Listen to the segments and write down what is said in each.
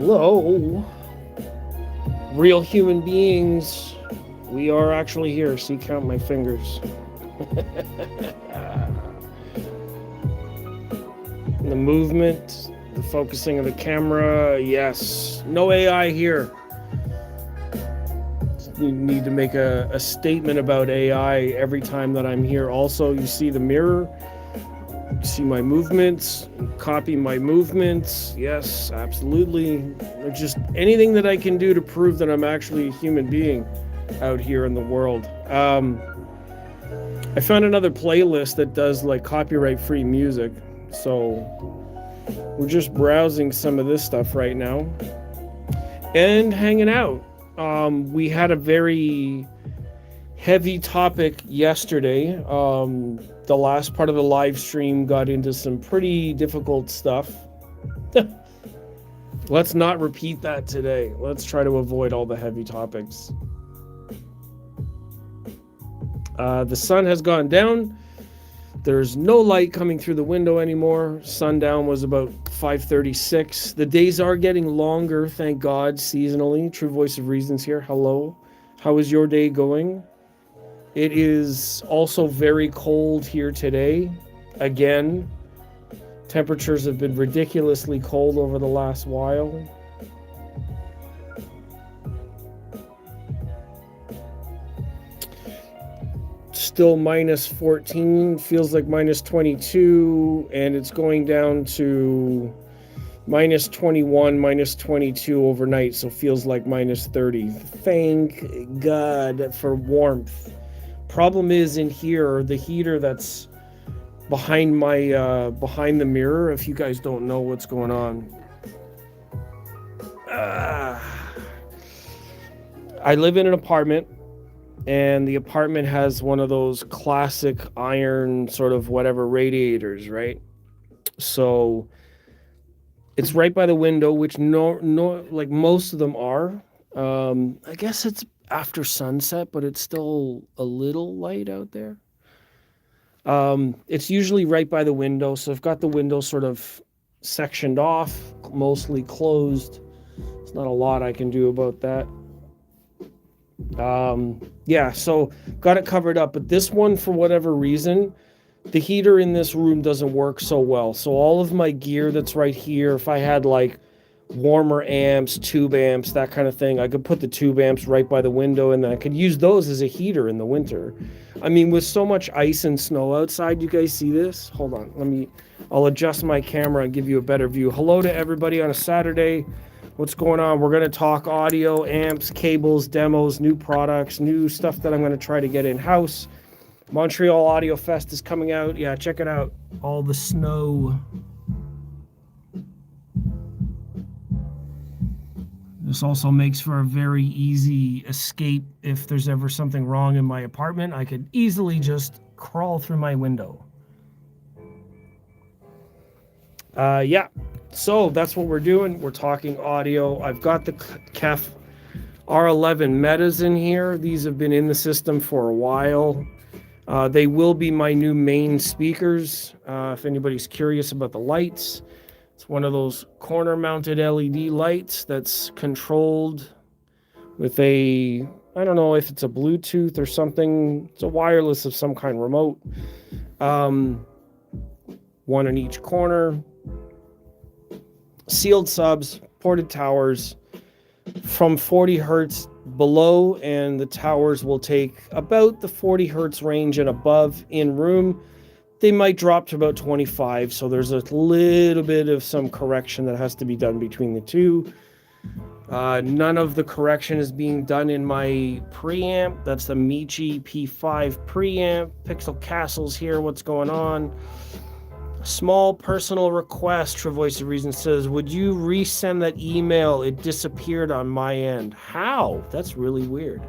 Hello, real human beings. We are actually here. See, count my fingers. The movement, the focusing of the camera. Yes, no AI here. You need to make a statement about AI every time that I'm here. Also, you see the mirror. See my movements, copy my movements. Yes, absolutely. Just anything that I can do to prove that I'm actually a human being out here in the world. I found another playlist that does like copyright-free music, so we're just browsing some of this stuff right now and hanging out. We had a very heavy topic yesterday. The last part of the live stream got into some pretty difficult stuff. Let's not repeat that today. Let's try to avoid all the heavy topics. The sun has gone down. There's no light coming through the window anymore. Sundown was about 5:36. The days are getting longer, thank God, seasonally. True Voice of Reasons here. Hello. How is your day going? It is also very cold here today. Again, temperatures have been ridiculously cold over the last while. Still minus 14, feels like minus 22, and it's going down to minus 21, minus 22 overnight, so feels like minus 30. Thank God for warmth. Problem is in here, the heater that's behind my behind the mirror, if you guys don't know what's going on. I live in an apartment, and the apartment has one of those classic iron sort of whatever radiators, right? So it's right by the window, which no like most of them are. I guess it's after sunset, but it's still a little light out there. It's usually right by the window, so I've got the window sort of sectioned off, mostly closed. There's not a lot I can do about that. Yeah, so got it covered up, but this one, for whatever reason, the heater in this room doesn't work so well. So all of my gear that's right here, if I had like warmer amps, tube amps, that kind of thing, I could put the tube amps right by the window, and then I could use those as a heater in the winter. I mean, with so much ice and snow outside, you guys see this? Hold on, I'll adjust my camera and give you a better view. Hello to everybody on a Saturday. What's going on? We're going to talk audio, amps, cables, demos, new products, new stuff that I'm going to try to get in-house. Montreal Audiofest is coming out. Yeah, check it out. All the snow. This also makes for a very easy escape. If there's ever something wrong in my apartment, I could easily just crawl through my window. Yeah, so that's what we're doing. We're talking audio. I've got the KEF R11 Metas in here. These have been in the system for a while. They will be my new main speakers. If anybody's curious about the lights, it's one of those corner-mounted LED lights that's controlled with a, I don't know if it's a Bluetooth or something. It's a wireless of some kind, remote. One in each corner. Sealed subs, ported towers from 40 hertz below, and the towers will take about the 40 hertz range and above in room. They might drop to about 25, so there's a little bit of some correction that has to be done between the two. None of the correction is being done in my preamp. That's the Michi P5 preamp. Pixel Castle's here. What's going on? Small personal request, True Voice of Reason says, would you resend that email? It disappeared on my end. How? That's really weird.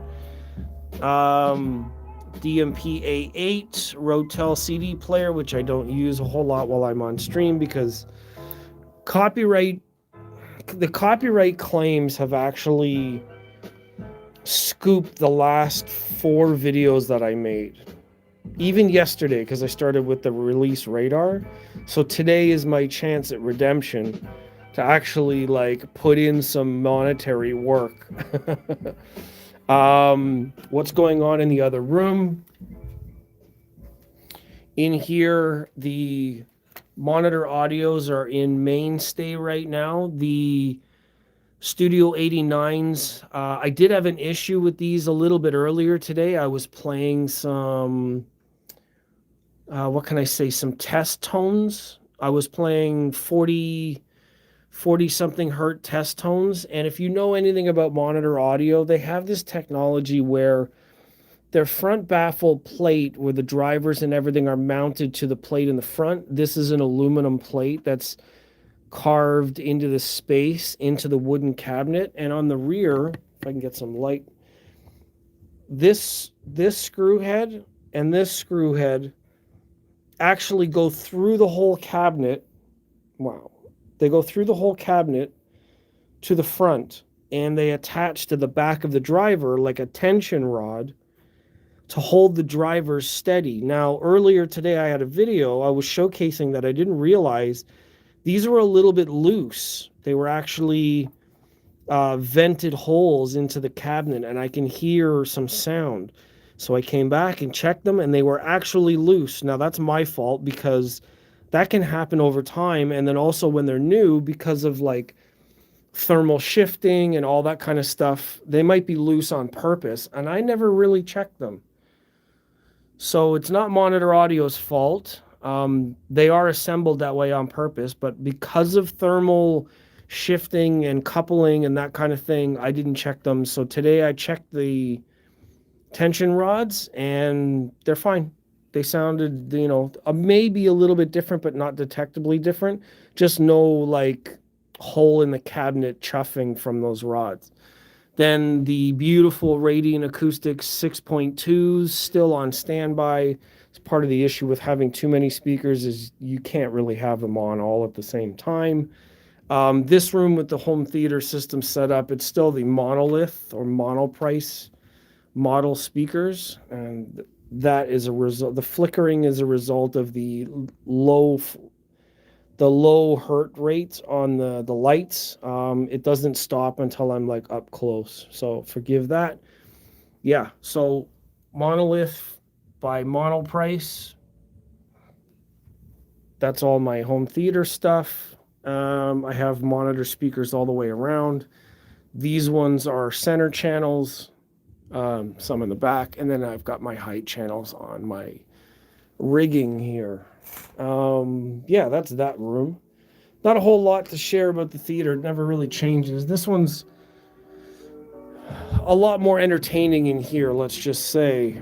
DMP-A8 Rotel CD player, which I don't use a whole lot while I'm on stream because the copyright claims have actually scooped the last 4 videos that I made. Even yesterday, because I started with the release radar. So today is my chance at redemption. to actually like put in some monetary work. What's going on in the other room? In here, the monitor audios are in mainstay right now. The Studio 89s, I did have an issue with these a little bit earlier today. I was playing some, what can I say, some test tones. I was playing 40 something hertz test tones. And if you know anything about monitor audio, they have this technology where their front baffle plate, where the drivers and everything are mounted to the plate in the front, this is an aluminum plate that's carved into the space, into the wooden cabinet. And on the rear, if I can get some light, this screw head and this screw head actually go through the whole cabinet. Wow. They go through the whole cabinet to the front, and they attach to the back of the driver like a tension rod to hold the drivers steady. Now, earlier today, I had a video, I was showcasing that I didn't realize these were a little bit loose. They were actually vented holes into the cabinet, and I can hear some sound. So I came back and checked them, and they were actually loose. Now, that's my fault, because that can happen over time. And then also when they're new, because of like thermal shifting and all that kind of stuff, they might be loose on purpose. And I never really checked them. So it's not Monitor Audio's fault. They are assembled that way on purpose, but because of thermal shifting and coupling and that kind of thing, I didn't check them. So today I checked the tension rods and they're fine. They sounded, maybe a little bit different, but not detectably different. Just no like hole in the cabinet chuffing from those rods. Then the beautiful Radiant Acoustics 6.2s still on standby. It's part of the issue with having too many speakers is you can't really have them on all at the same time. This room with the home theater system set up, it's still the monolith or monoprice model speakers. And that is a result. The flickering is a result of the low hertz rates on the lights. It doesn't stop until I'm like up close. So forgive that. Yeah. So monolith by Monoprice. That's all my home theater stuff. I have monitor speakers all the way around. These ones are center channels, some in the back, and then I've got my height channels on my rigging here. Yeah, that's that room. Not a whole lot to share about the theater. It never really changes. This one's a lot more entertaining in here, let's just say.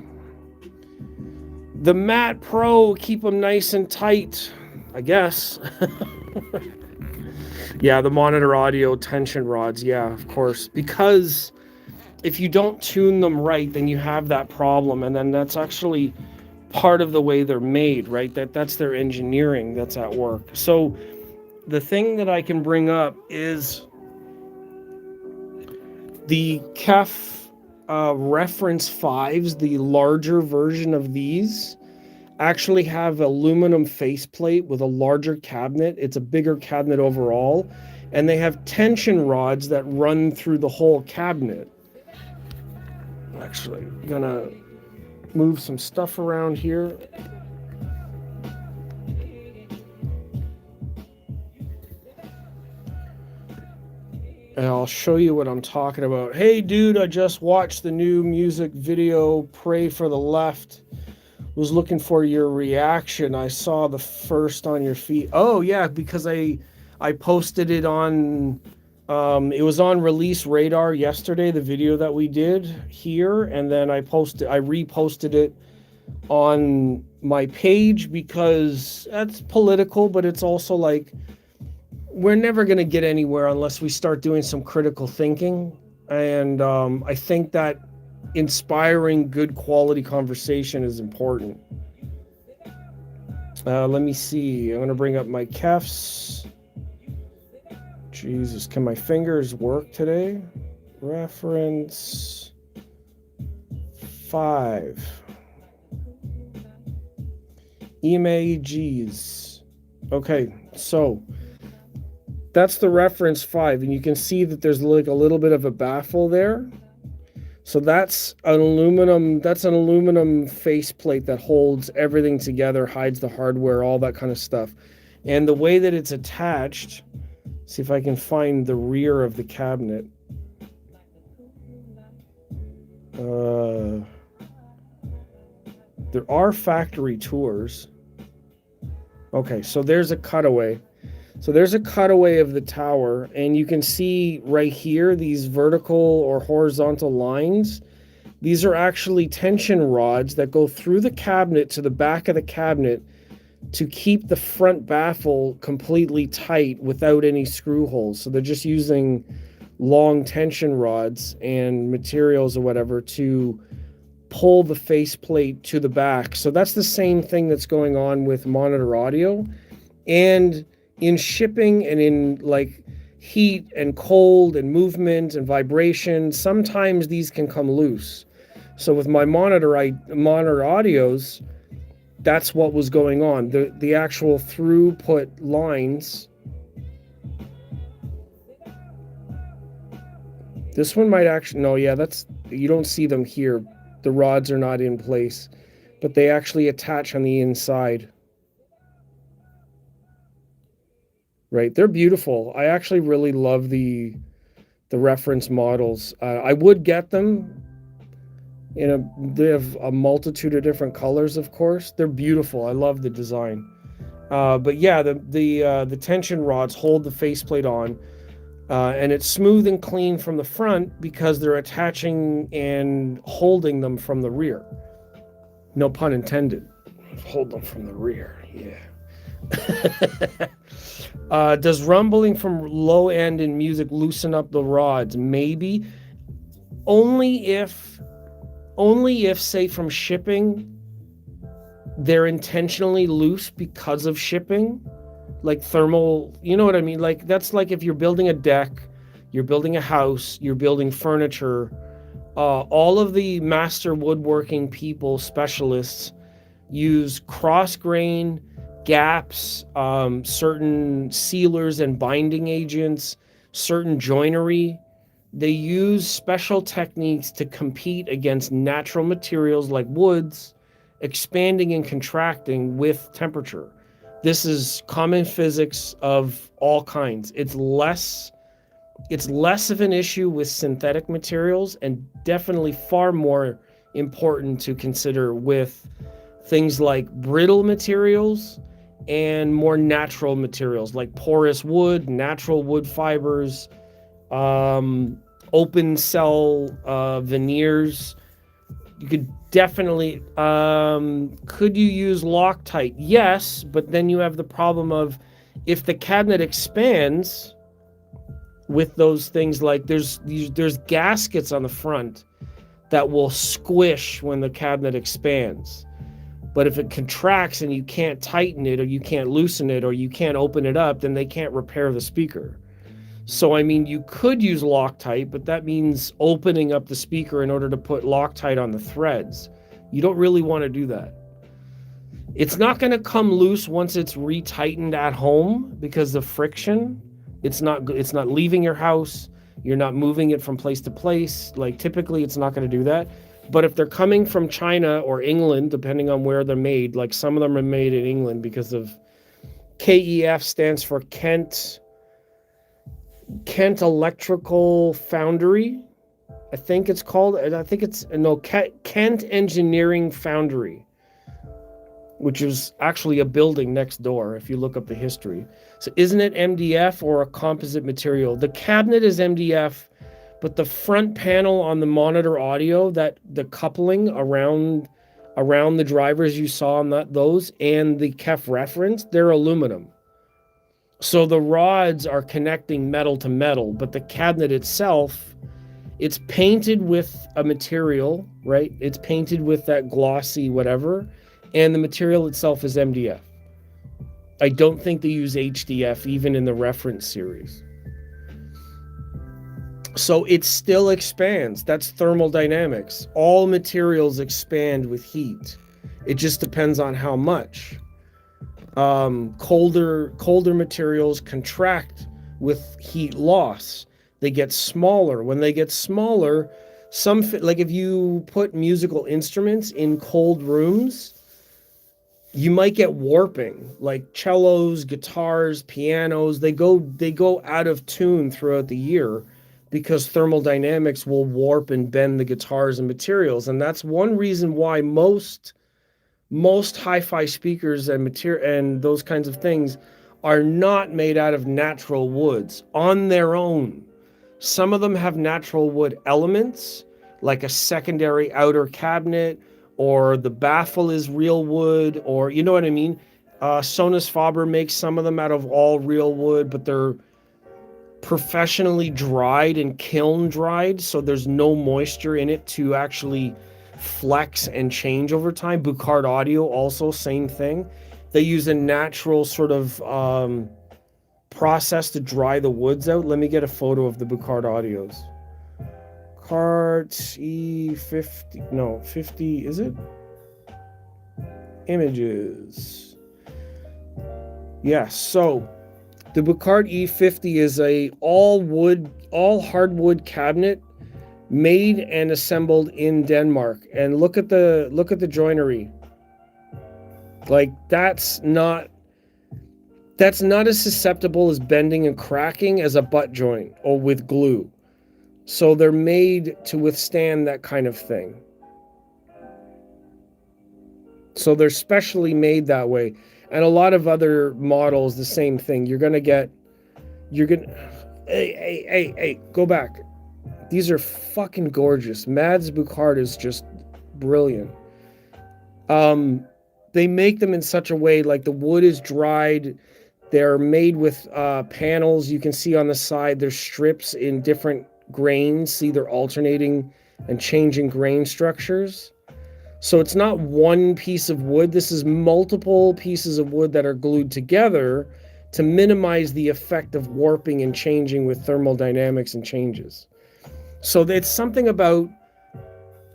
The Mat Pro, keep them nice and tight, I guess. Yeah, the monitor audio tension rods, yeah, of course. Because if you don't tune them right, then you have that problem, and then that's actually part of the way they're made, right? That's their engineering that's at work. So the thing that I can bring up is the KEF Reference 5s, the larger version of these, actually have aluminum faceplate with a larger cabinet. It's a bigger cabinet overall, and they have tension rods that run through the whole cabinet. Actually, I'm gonna move some stuff around here. And I'll show you what I'm talking about. Hey dude, I just watched the new music video, Pray for the Left. Was looking for your reaction. I saw the first on your feed. Oh yeah, because I posted it on, it was on Release Radar yesterday, the video that we did here, and then I reposted it on my page because that's political, but it's also like, we're never going to get anywhere unless we start doing some critical thinking. And I think that inspiring good quality conversation is important. Let me see. I'm going to bring up my KEFs. Jesus, can my fingers work today? Reference 5. EMAGs. Okay, so That's the reference 5, and you can see that there's like a little bit of a baffle there. So that's an aluminum faceplate that holds everything together, hides the hardware, all that kind of stuff. And the way that it's attached, see if I can find the rear of the cabinet. There are factory tours. Okay, so there's a cutaway. So there's a cutaway of the tower, and you can see right here these vertical or horizontal lines. These are actually tension rods that go through the cabinet to the back of the cabinet to keep the front baffle completely tight without any screw holes. So they're just using long tension rods and materials or whatever to pull the faceplate to the back. So that's the same thing that's going on with monitor audio. And in shipping and in like heat and cold and movement and vibration, sometimes these can come loose. So with my monitor audios, that's what was going on. The actual throughput lines. This one might actually, no, yeah, you don't see them here. The rods are not in place, but they actually attach on the inside. Right, they're beautiful. I actually really love the reference models. I would get them. They have a multitude of different colors, of course. They're beautiful. I love the design. But yeah, the tension rods hold the faceplate on, and it's smooth and clean from the front because they're attaching and holding them from the rear. No pun intended. Hold them from the rear. Yeah. Does rumbling from low end in music loosen up the rods? Maybe. Only if, say, from shipping, they're intentionally loose because of shipping. Like thermal, you know what I mean? Like, that's like if you're building a deck, you're building a house, you're building furniture, all of the master woodworking people, specialists, use cross grain, gaps, certain sealers and binding agents, certain joinery. They use special techniques to compete against natural materials like woods, expanding and contracting with temperature. This is common physics of all kinds. It's less of an issue with synthetic materials, and definitely far more important to consider with things like brittle materials and more natural materials like porous wood, natural wood fibers, open cell veneers. You could definitely, could you use Loctite? Yes, but then you have the problem of if the cabinet expands with those things, like there's gaskets on the front that will squish when the cabinet expands. But if it contracts and you can't tighten it or you can't loosen it or you can't open it up, then they can't repair the speaker. So, I mean, you could use Loctite, but that means opening up the speaker in order to put Loctite on the threads. You don't really want to do that. It's not going to come loose once it's retightened at home because of friction. It's not leaving your house. You're not moving it from place to place. Like, typically, it's not going to do that. But if they're coming from China or England, depending on where they're made, like some of them are made in England because of KEF stands for Kent Electrical Foundry, I think it's called. Kent Engineering Foundry, which is actually a building next door if you look up the history. So isn't it MDF or a composite material? The cabinet is MDF, but the front panel on the monitor audio, that the coupling around the drivers you saw on those and the KEF reference, they're aluminum. So the rods are connecting metal to metal, but the cabinet itself, it's painted with a material, right? It's painted with that glossy whatever, and the material itself is MDF. I don't think they use HDF even in the reference series. So it still expands. That's thermodynamics. All materials expand with heat. It just depends on how much. Colder materials contract with heat loss. They get smaller. When they get smaller, like if you put musical instruments in cold rooms, you might get warping, like cellos, guitars, pianos. They go out of tune throughout the year because thermal dynamics will warp and bend the guitars and materials. And that's one reason why most hi-fi speakers and those kinds of things are not made out of natural woods on their own. Some of them have natural wood elements, like a secondary outer cabinet, or the baffle is real wood, or you know what I mean? Sonus Faber makes some of them out of all real wood, but they're professionally dried and kiln dried, so there's no moisture in it to actually flex and change over time. Buchard Audio also, same thing. They use a natural sort of process to dry the woods out. Let me get a photo of the Buchard Audios. Cart E50, no, 50, is it? Images. Yes, so the Buchard E50 is a all hardwood cabinet made and assembled in Denmark. And look at the joinery. Like that's not as susceptible as bending and cracking as a butt joint or with glue. So they're made to withstand that kind of thing. So they're specially made that way. And a lot of other models, the same thing. Hey, go back. These are fucking gorgeous. Mads Buchard is just brilliant. They make them in such a way, like the wood is dried. They're made with panels. You can see on the side, there's strips in different grains. See, they're alternating and changing grain structures. So it's not one piece of wood. This is multiple pieces of wood that are glued together to minimize the effect of warping and changing with thermal dynamics and changes. So it's something about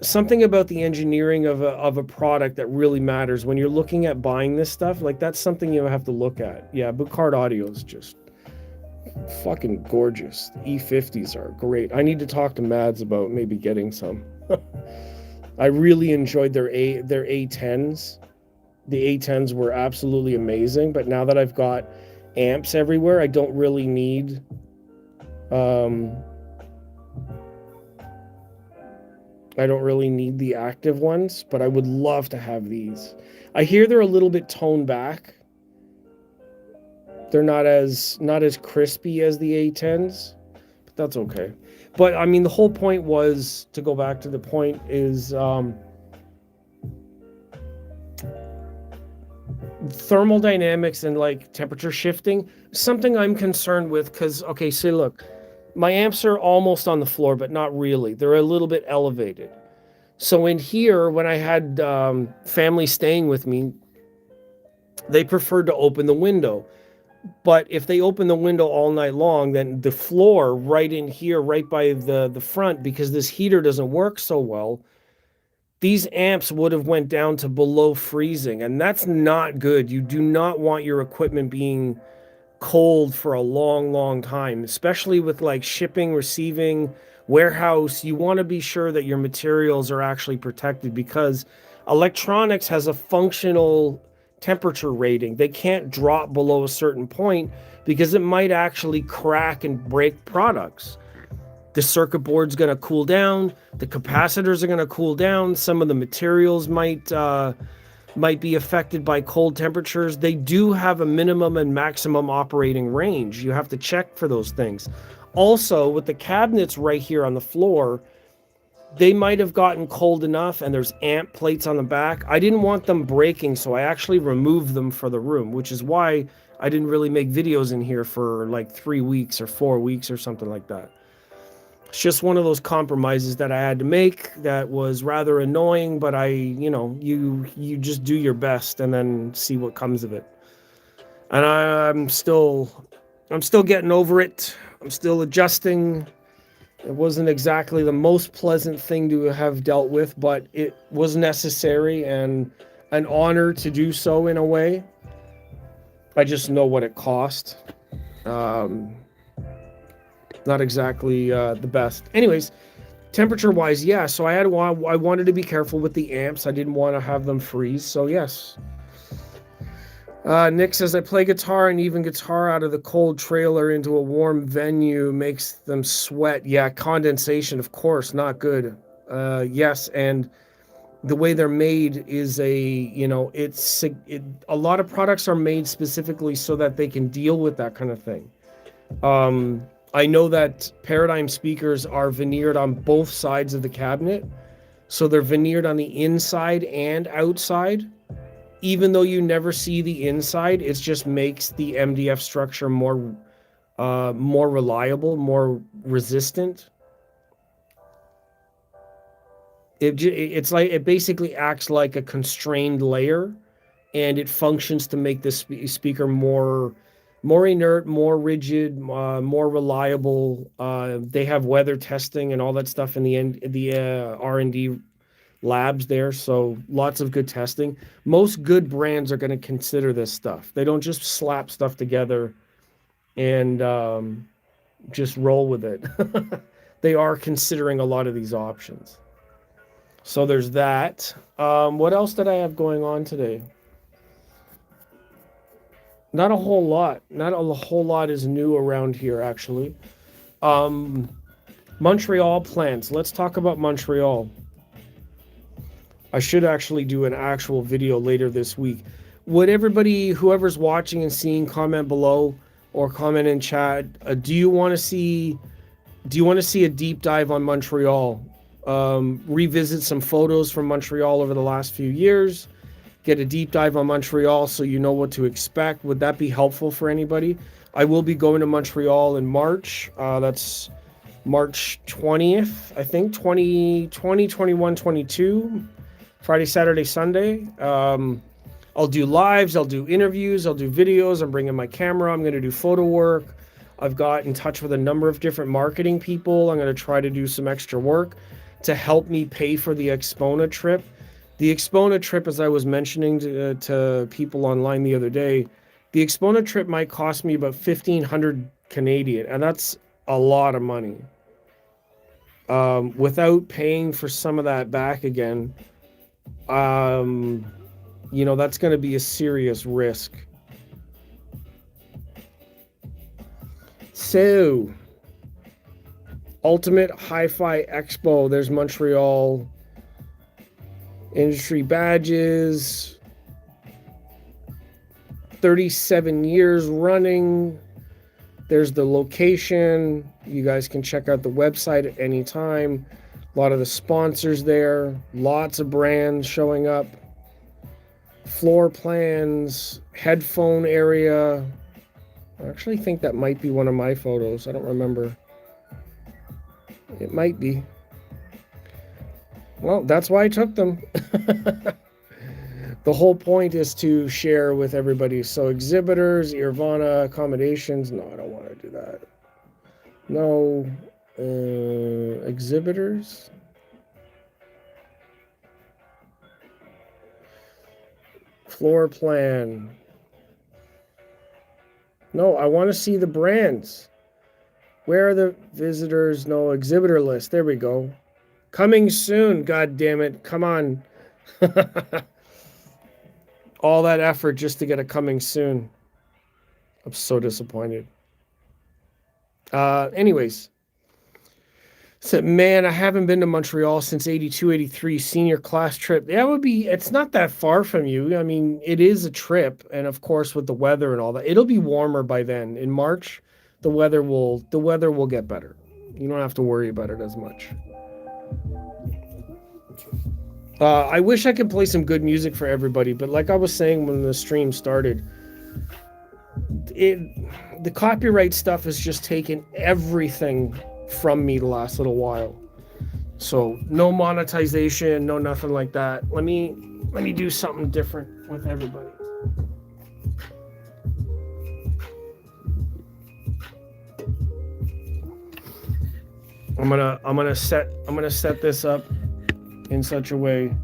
the engineering of a product that really matters when you're looking at buying this stuff. Like that's something you have to look at. Yeah, Buchard Audio is just fucking gorgeous. The E50s are great. I need to talk to Mads about maybe getting some. I really enjoyed their A10s. The A10s were absolutely amazing, but now that I've got amps everywhere, I don't really need the active ones, but I would love to have these. I hear they're a little bit toned back. They're not as crispy as the A10s, but that's okay. But I mean, the whole point was, to go back to the point, is thermal dynamics and like temperature shifting, something I'm concerned with, because, okay, say, look, my amps are almost on the floor, but not really. They're a little bit elevated. So in here, when I had family staying with me, they preferred to open the window. But if they open the window all night long, then the floor right in here, right by the front, because this heater doesn't work so well, these amps would have went down to below freezing. And that's not good. You do not want your equipment being cold for a long, long time, especially with like shipping, receiving, warehouse. You want to be sure that your materials are actually protected, because electronics has a functional temperature rating. They can't drop below a certain point because it might actually crack and break products. The circuit board's going to cool down. The capacitors are going to cool down. Some of the materials might be affected by cold temperatures. They do have a minimum and maximum operating range. You have to check for those things. Also, with the cabinets right here on the floor, they might have gotten cold enough, and there's amp plates on the back. I didn't want them breaking, so I actually removed them for the room, which is why I didn't really make videos in here for like 3 weeks or 4 weeks or something like that. It's just one of those compromises that I had to make that was rather annoying, but you just do your best and then see what comes of it. And I'm still getting over it. I'm still adjusting. It wasn't exactly the most pleasant thing to have dealt with, but it was necessary and an honor to do so in a way. I just know what it cost. not exactly the best. Anyways, temperature wise, yeah. So I wanted to be careful with the amps. I didn't want to have them freeze. So yes. Nick says, I play guitar, and even guitar out of the cold trailer into a warm venue makes them sweat. Yeah, condensation, of course, not good. Yes, and the way they're made is a lot of products are made specifically so that they can deal with that kind of thing. I know that Paradigm speakers are veneered on both sides of the cabinet, so they're veneered on the inside and outside. Even though you never see the inside, it just makes the MDF structure more reliable, more resistant. It's like it basically acts like a constrained layer, and it functions to make this speaker more inert, more rigid, more reliable. They have weather testing and all that stuff in the R&D labs there, so lots of good testing. Most good brands are going to consider this stuff. They don't just slap stuff together and just roll with it. They are considering a lot of these options. So there's that. What else did I have going on today? Not a whole lot. Not a whole lot is new around here, actually. Montreal plans. Let's talk about Montreal. I should actually do an actual video later this week. Would everybody, whoever's watching and seeing, comment below or comment in chat. Do you want to see a deep dive on Montreal? Revisit some photos from Montreal over the last few years. Get a deep dive on Montreal so you know what to expect. Would that be helpful for anybody? I will be going to Montreal in March. That's March 20th, I think, 20, 21, 22. Friday, Saturday, Sunday. I'll do lives, I'll do interviews, I'll do videos. I'm bringing my camera. I'm going to do photo work. I've got in touch with a number of different marketing people. I'm going to try to do some extra work to help me pay for the Expona trip. The Expona trip, as I was mentioning to people online the other day, the Expona trip might cost me about 1,500 Canadian, and that's a lot of money. Without paying for some of that back again, that's going to be a serious risk. So, Ultimate HiFi Expo. There's Montreal industry badges. 37 years running. There's the location. You guys can check out the website at any time. A lot of the sponsors there. Lots of brands showing up. Floor plans. Headphone area. I actually think that might be one of my photos. I don't remember. It might be. Well, that's why I took them. The whole point is to share with everybody. So exhibitors, Irvana, accommodations. No, I don't want to do that. No. Exhibitors. Floor plan. No, I want to see the brands. Where are the visitors? No, exhibitor list. There we go. Coming soon. God damn it. Come on. All that effort just to get a coming soon. I'm so disappointed. Anyways. So, man, I haven't been to Montreal since 82, 83 senior class trip. That would be, it's not that far from you. I mean, it is a trip. And of course, with the weather and all that, it'll be warmer by then. In March, the weather will get better. You don't have to worry about it as much. I wish I could play some good music for everybody, but like I was saying when the stream started, the copyright stuff has just taken everything from me the last little while. So no monetization, no nothing like that. Let me do something different with everybody. I'm gonna set this up in such a way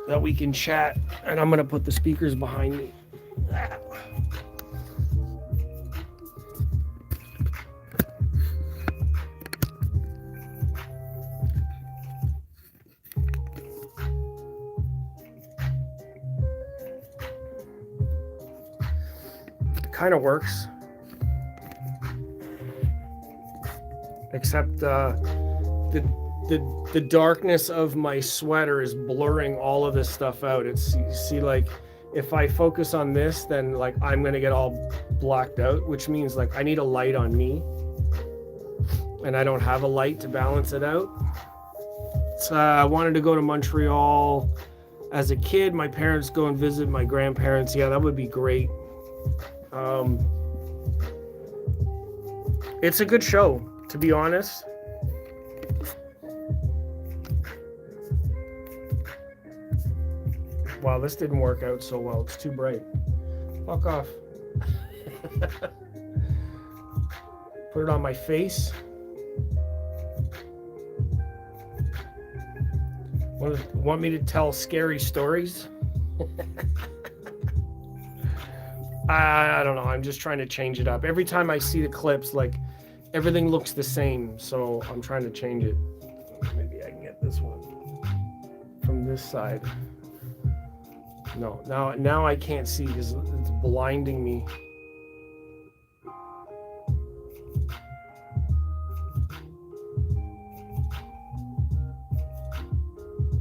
that we can chat, and I'm gonna put the speakers behind me. kind of works. Except the darkness of my sweater is blurring all of this stuff out. It's, you see, like, if I focus on this, then like I'm gonna get all blacked out, which means like I need a light on me, and I don't have a light to balance it out. So I wanted to go to Montreal as a kid. My parents go and visit my grandparents. Yeah, that would be great. It's a good show, to be honest. Wow, this didn't work out so well. It's too bright. Fuck off. Put it on my face. Want me to tell scary stories? I don't know. I'm just trying to change it up. Every time I see the clips, like, everything looks the same, so I'm trying to change it. Maybe I can get this one from this side. No, now I can't see because it's blinding me.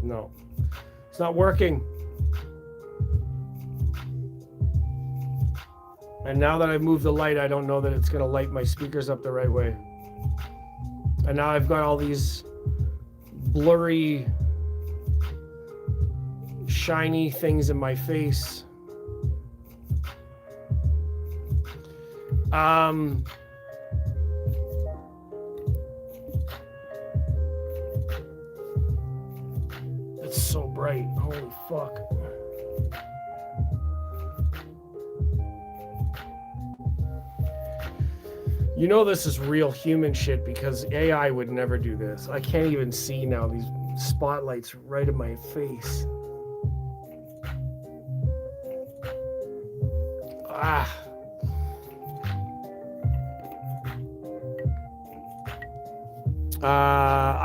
No, it's not working. And now that I've moved the light, I don't know that it's gonna light my speakers up the right way. And now I've got all these blurry, shiny things in my face. It's so bright. Holy fuck. You know this is real human shit because AI would never do this. I can't even see now, these spotlights right in my face.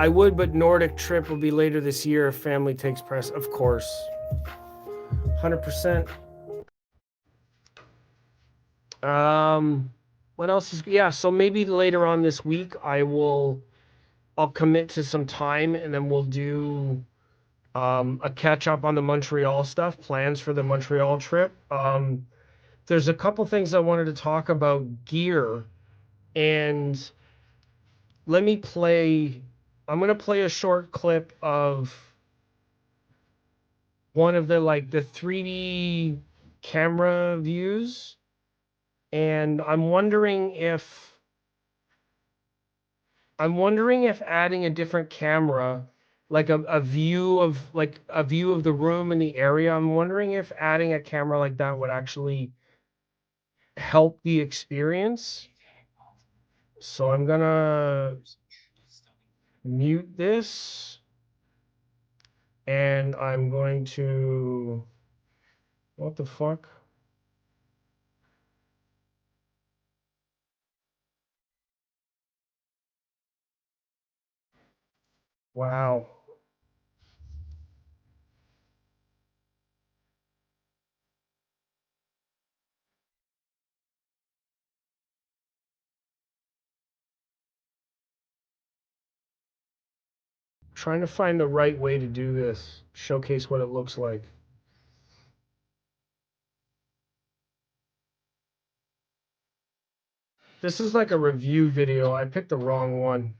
I would, but Nordic trip will be later this year if family takes press. Of course. 100%. What else is, yeah, so maybe later on this week I'll commit to some time and then we'll do a catch up on the Montreal stuff, plans for the Montreal trip. There's a couple things I wanted to talk about gear, and I'm going to play a short clip of one of the 3D camera views, and I'm wondering if adding a different camera, like a view of the room and the area, I'm wondering if adding a camera like that would actually help the experience. So I'm gonna mute this, and I'm going to, what the fuck? Wow. Trying to find the right way to do this, showcase what it looks like. This is like a review video. I picked the wrong one.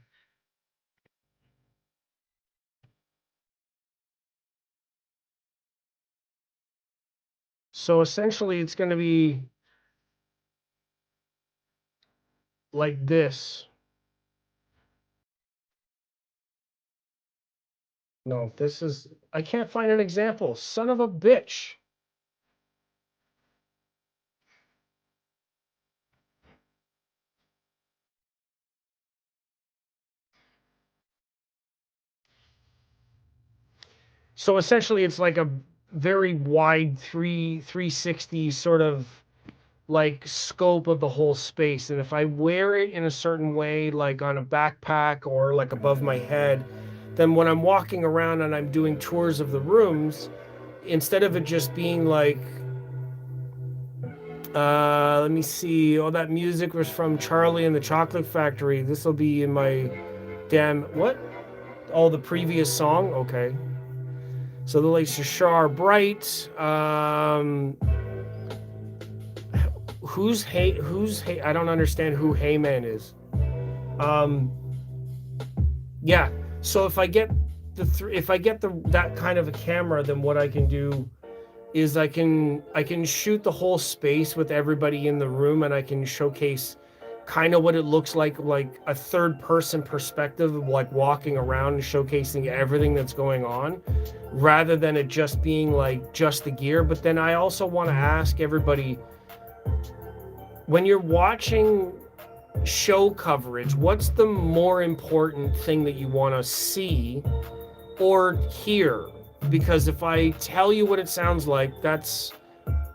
So essentially it's going to be like this. No, I can't find an example. Son of a bitch. So essentially it's like a very wide 360 sort of like scope of the whole space. And if I wear it in a certain way, like on a backpack or like above my head, then when I'm walking around and I'm doing tours of the rooms, instead of it just being like Let me see. Oh, that music was from Charlie and the Chocolate Factory. This will be in my damn what? Oh, the previous song. Okay. So the lights are bright. Who's I don't understand who Heyman is. Yeah. So if I get that kind of a camera, then what I can do is I can shoot the whole space with everybody in the room, and I can showcase kind of what it looks like a third person perspective of like walking around and showcasing everything that's going on, rather than it just being like just the gear. But then I also want to ask everybody, when you're watching show coverage, what's the more important thing that you want to see or hear? Because if I tell you what it sounds like, that's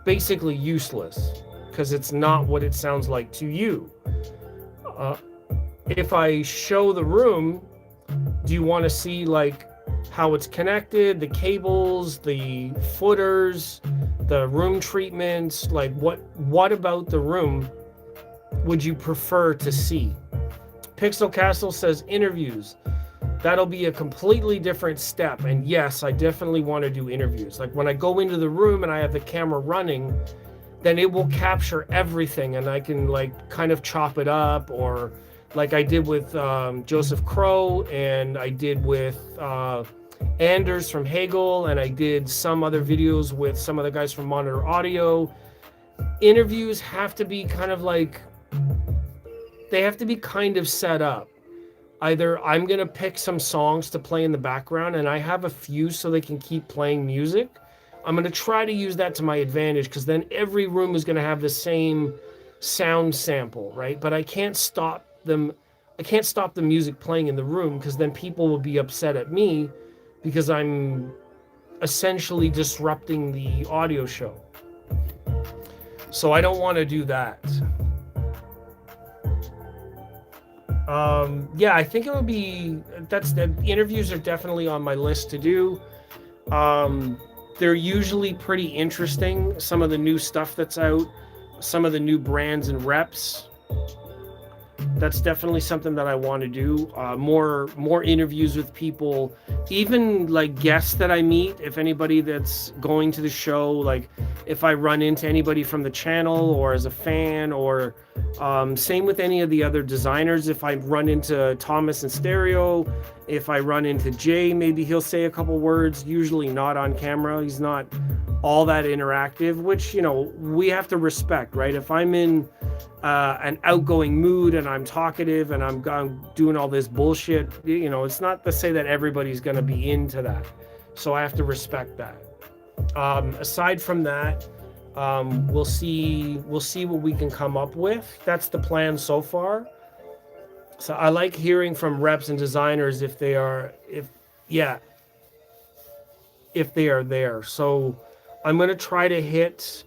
basically useless, because it's not what it sounds like to you. If I show the room, do you want to see like how it's connected, the cables, the footers, the room treatments? Like what about the room would you prefer to see? Pixel Castle says interviews. That'll be a completely different step. And yes, I definitely want to do interviews. Like when I go into the room and I have the camera running, then it will capture everything, and I can like kind of chop it up, or like I did with Joseph Crow, and I did with Anders from Hegel, and I did some other videos with some of the guys from Montreal Audio. Interviews have to be kind of like, they have to be kind of set up. Either I'm going to pick some songs to play in the background, and I have a few so they can keep playing music. I'm going to try to use that to my advantage, because then every room is going to have the same sound sample, right? But I can't stop them. I can't stop the music playing in the room, because then people will be upset at me because I'm essentially disrupting the audio show. So I don't want to do that. Yeah, I think it would be, the interviews are definitely on my list to do. They're usually pretty interesting. Some of the new stuff that's out, some of the new brands and reps. That's definitely something that I want to do. More interviews with people, even like guests that I meet. If anybody that's going to the show, like if I run into anybody from the channel or as a fan, or same with any of the other designers. If I run into Thomas in stereo, if I run into Jay, maybe he'll say a couple words, usually not on camera. He's not all that interactive, which, you know, we have to respect, right? If I'm in an outgoing mood and I'm talkative and I'm doing all this bullshit, you know, it's not to say that everybody's going to be into that. So I have to respect that. Aside from that, we'll see what we can come up with. That's the plan so far. So I like hearing from reps and designers if they are there. So I'm going to try to hit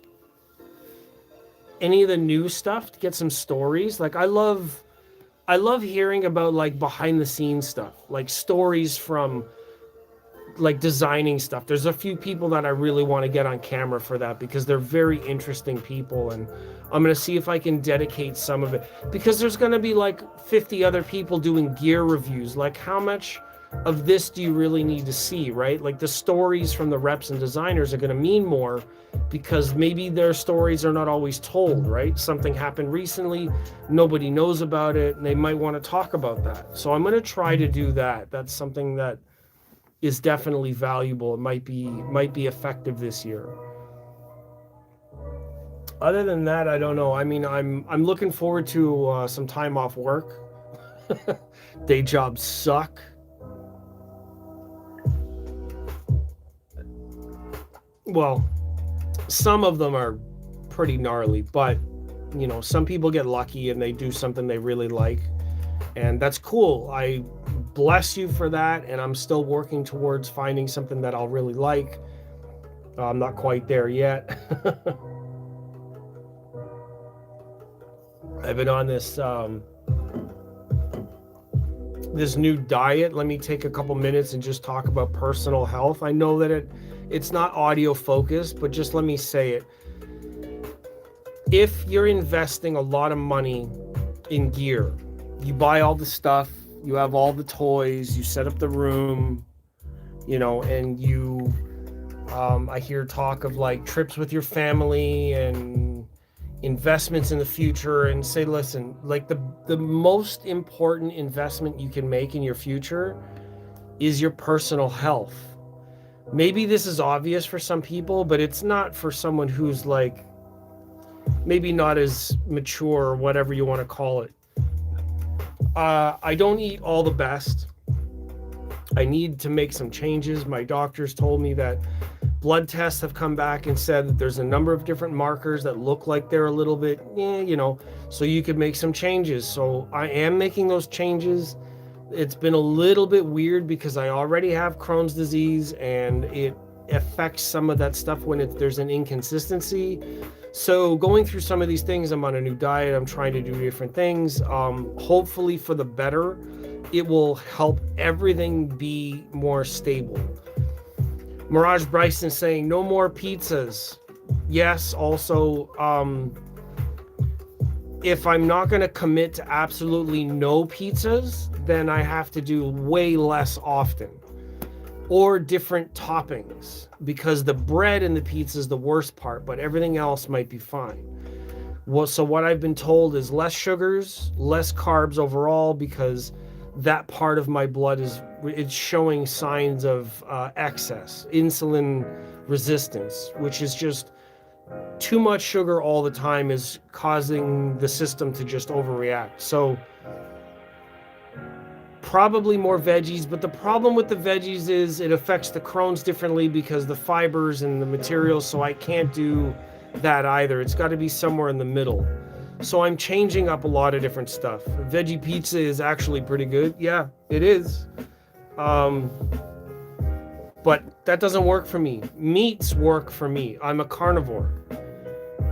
any of the new stuff to get some stories. Like I love hearing about like behind the scenes stuff, like stories from like designing stuff. There's a few people that I really want to get on camera for that, because they're very interesting people, and I'm going to see if I can dedicate some of it, because there's going to be like 50 other people doing gear reviews. Like how much of this do you really need to see, right? Like the stories from the reps and designers are going to mean more, because maybe their stories are not always told, right? Something happened recently, nobody knows about it, and they might want to talk about that. So I'm going to try to do that. That's something that is definitely valuable. It might be effective this year. Other than that, I don't know. I mean, I'm looking forward to some time off work. Day jobs suck. Well, some of them are pretty gnarly, but you know, some people get lucky and they do something they really like, and that's cool. I bless you for that, and I'm still working towards finding something that I'll really like. I'm not quite there yet. I've been on this this new diet. Let me take a couple minutes and just talk about personal health. I know that it's not audio focused, but just let me say it. if you're investing a lot of money in gear, you buy all the stuff, you have all the toys, you set up the room, and you, I hear talk of like trips with your family and investments in the future, and say, listen, like the most important investment you can make in your future is your personal health. Maybe this is obvious for some people, but it's not for someone who's like maybe not as mature or whatever you want to call it. I don't eat all the best. I need to make some changes. My doctors told me that blood tests have come back and said that there's a number of different markers that look like they're a little bit, so you could make some changes. So I am making those changes. It's been a little bit weird because I already have Crohn's disease and it affects some of that stuff when there's an inconsistency. So going through some of these things, I'm on a new diet. I'm trying to do different things. Hopefully for the better, it will help everything be more stable. Mirage Bryson saying no more pizzas. Yes, also, if I'm not going to commit to absolutely no pizzas, then I have to do way less often, or different toppings, because the bread in the pizza is the worst part, but everything else might be fine. Well, so what I've been told is less sugars, less carbs overall, because that part of my blood it's showing signs of excess insulin resistance, which is just too much sugar all the time is causing the system to just overreact. So probably more veggies, but the problem with the veggies is it affects the Crohn's differently because the fibers and the materials, so I can't do that either. It's got to be somewhere in the middle. So I'm changing up a lot of different stuff. Veggie pizza is actually pretty good. Yeah, it is. But that doesn't work for me. Meats work for me. I'm a carnivore.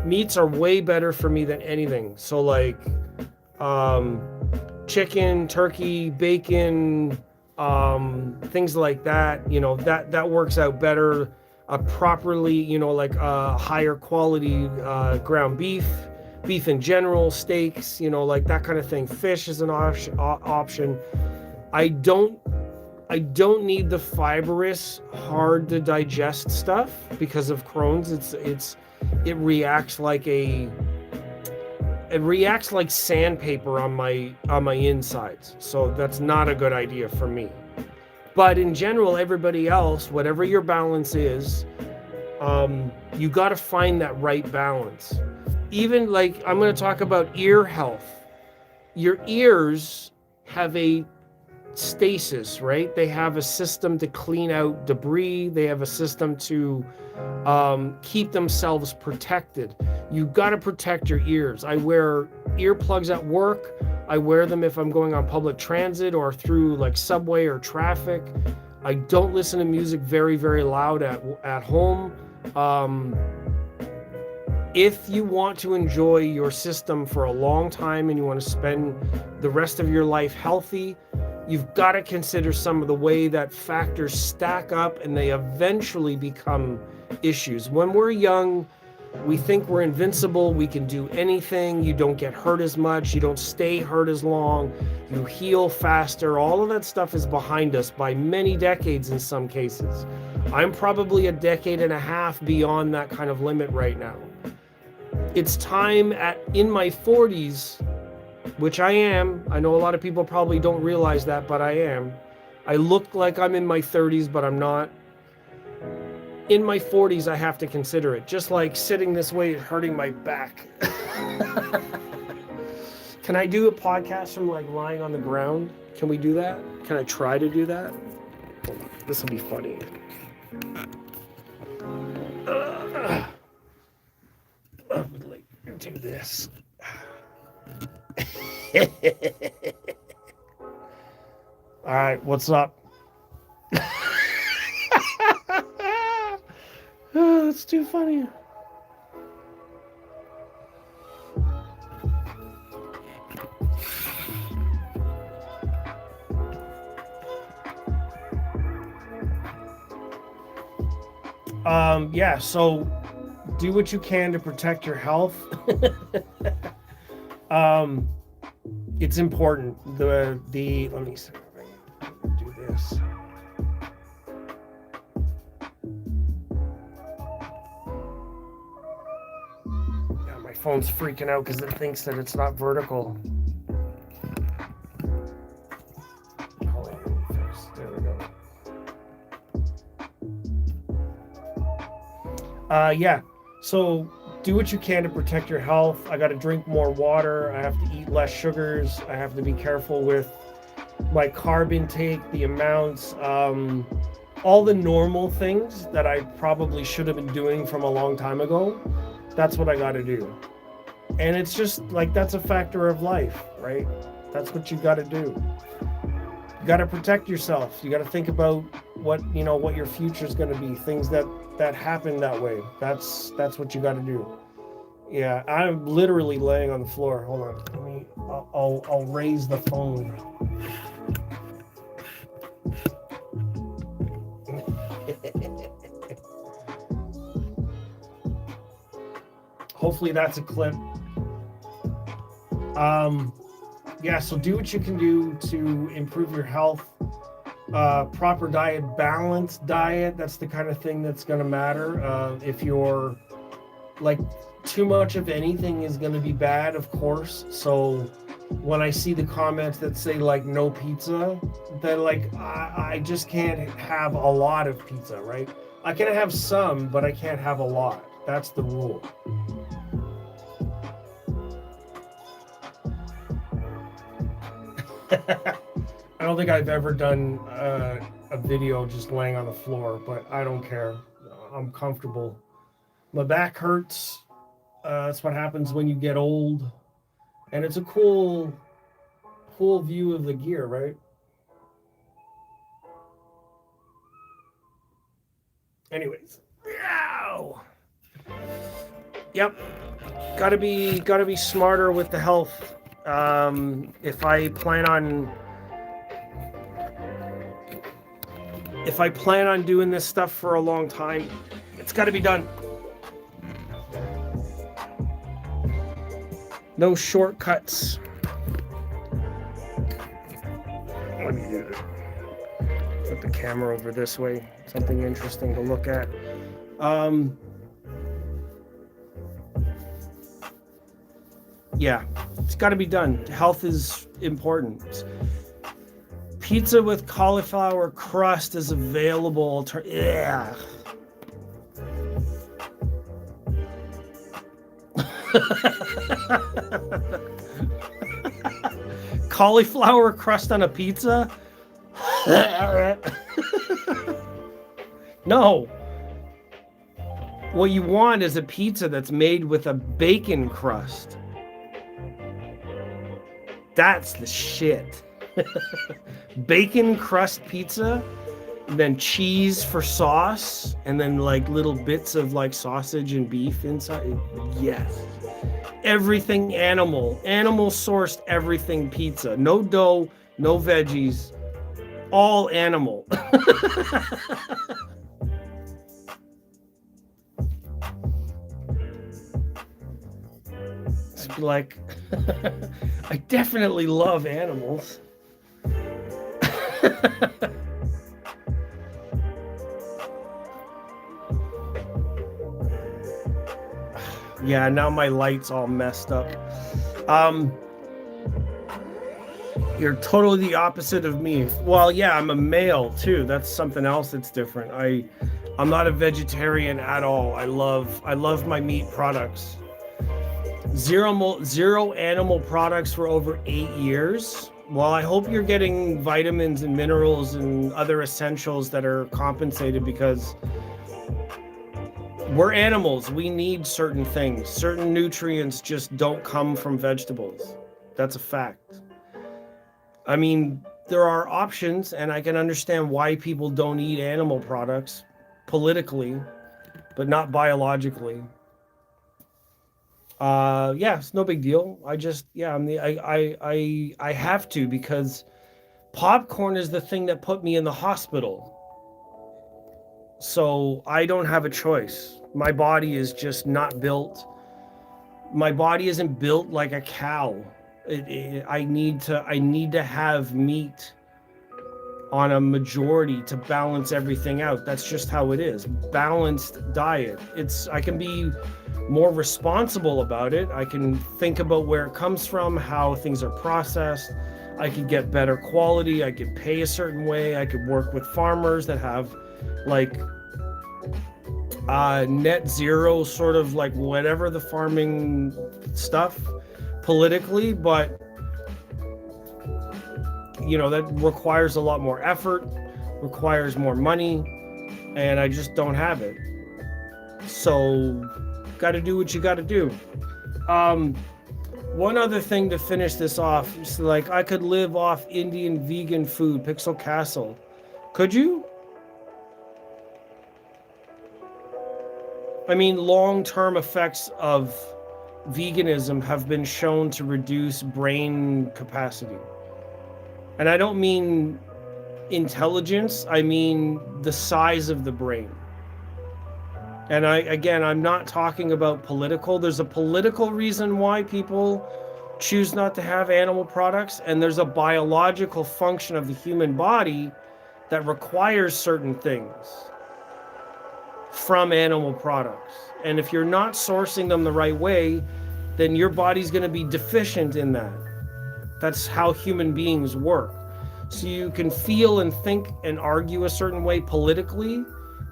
Meats are way better for me than anything. So like chicken, turkey, bacon, things like that, that works out better. Properly, like higher quality ground beef in general, steaks, like that kind of thing. Fish is an option. I don't need the fibrous, hard to digest stuff because of Crohn's. It reacts like sandpaper on my insides. So that's not a good idea for me. But in general, everybody else, whatever your balance is, you got to find that right balance. Even like I'm going to talk about ear health. Your ears have a stasis, right? They have a system to clean out debris. They have a system to keep themselves protected. You've got to protect your ears. I wear earplugs at work. I wear them if I'm going on public transit or through like subway or traffic. I don't listen to music very, very loud at home. If you want to enjoy your system for a long time and you want to spend the rest of your life healthy, you've got to consider some of the way that factors stack up and they eventually become issues. When we're young, we think we're invincible, we can do anything, you don't get hurt as much, you don't stay hurt as long, you heal faster. All of that stuff is behind us by many decades in some cases. I'm probably a decade and a half beyond that kind of limit right now. It's time in my 40s, which I am. I know a lot of people probably don't realize that, but I am. I look like I'm in my 30s, but I'm not. In my 40s, I have to consider it. Just like sitting this way is hurting my back. Can I do a podcast from like lying on the ground? Can we do that? Can I try to do that? Hold on. This will be funny. I would like to do this. All right, what's up? Oh, that's too funny. Yeah, so do what you can to protect your health. It's important. Let me see if I can do this. Yeah, my phone's freaking out because it thinks that it's not vertical. There we go. Yeah. So do what you can to protect your health. I got to drink more water. I have to eat less sugars. I have to be careful with my carb intake, the amounts, all the normal things that I probably should have been doing from a long time ago. That's what I got to do. And it's just like, that's a factor of life, right? That's what you got to do. You got to protect yourself. You got to think about what your future is going to be, things that happen that way. That's what you got to do. Yeah, I'm literally laying on the floor. Hold on. I'll raise the phone. Hopefully that's a clip. Yeah, so do what you can do to improve your health. Proper diet, balanced diet, that's the kind of thing that's going to matter. If you're like, too much of anything is going to be bad, of course. So when I see the comments that say like no pizza, then like I just can't have a lot of pizza, right? I can have some, but I can't have a lot. That's the rule. I don't think I've ever done a video just laying on the floor, but I don't care. I'm comfortable. My back hurts. That's what happens when you get old. And it's a cool view of the gear, right? Anyways. Ow! Yep. Gotta be smarter with the health. If I plan on doing this stuff for a long time, it's got to be done. No shortcuts. Let me put the camera over this way. Something interesting to look at. Yeah, it's got to be done. Health is important. Pizza with cauliflower crust is available. Yeah. Cauliflower crust on a pizza? No. What you want is a pizza that's made with a bacon crust. That's the shit. Bacon crust pizza, and then cheese for sauce, and then like little bits of like sausage and beef inside. Yes. Everything animal sourced, everything pizza. No dough, no veggies, all animal. It's like, I definitely love animals. Yeah, now my light's all messed up. You're totally the opposite of me. Well, yeah, I'm a male too. That's something else that's different. I'm not a vegetarian at all. I love my meat products. Zero animal products for over 8 years. Well, I hope you're getting vitamins and minerals and other essentials that are compensated, because we're animals. We need certain things. Certain nutrients just don't come from vegetables. That's a fact. I mean, there are options, and I can understand why people don't eat animal products politically, but not biologically. Yeah, it's no big deal. I have to, because popcorn is the thing that put me in the hospital. So I don't have a choice. My body is just not built. My body isn't built like a cow. I need to have meat on a majority to balance everything out. That's just how it is. Balanced diet. I can be more responsible about it. I can think about where it comes from, how things are processed. I could get better quality. I could pay a certain way. I could work with farmers that have like net zero, sort of like whatever the farming stuff politically, but that requires a lot more effort, requires more money, and I just don't have it. So got to do what you got to do. One other thing to finish this off is like I could live off Indian vegan food, Pixel Castle. Could you? I mean, long-term effects of veganism have been shown to reduce brain capacity. And I don't mean intelligence, I mean the size of the brain. And I'm not talking about political. There's a political reason why people choose not to have animal products, and there's a biological function of the human body that requires certain things from animal products. And if you're not sourcing them the right way, then your body's going to be deficient in that. That's how human beings work. So you can feel and think and argue a certain way politically,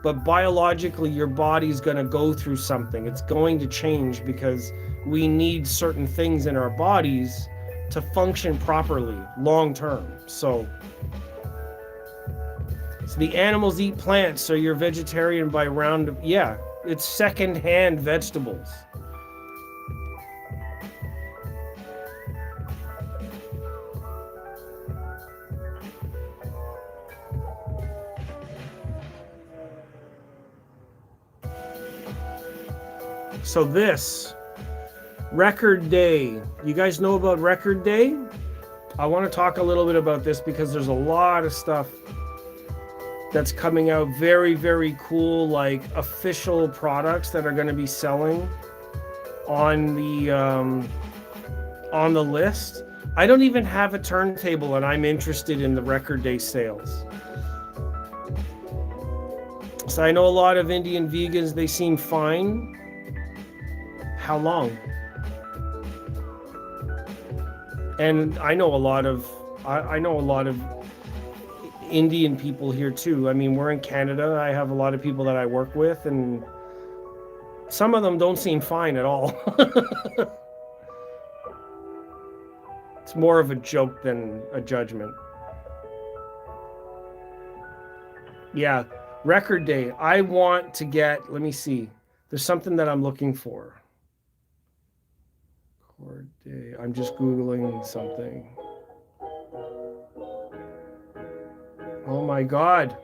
but biologically your body's going to go through something. It's going to change because we need certain things in our bodies to function properly long term. So the animals eat plants, so you're vegetarian by yeah, it's second-hand vegetables. So this Record Day, you guys know about Record Day? I want to talk a little bit about this because there's a lot of stuff that's coming out, very, very cool, like official products that are going to be selling on the list. I don't even have a turntable, and I'm interested in the Record Day sales. So I know a lot of Indian vegans, they seem fine. How long? And I know a lot of Indian people here too. I mean, we're in Canada. I have a lot of people that I work with, and some of them don't seem fine at all. It's more of a joke than a judgment. Yeah, Record Day. I want to get, let me see. There's something that I'm looking for. Record Day. I'm just Googling something. Oh my God.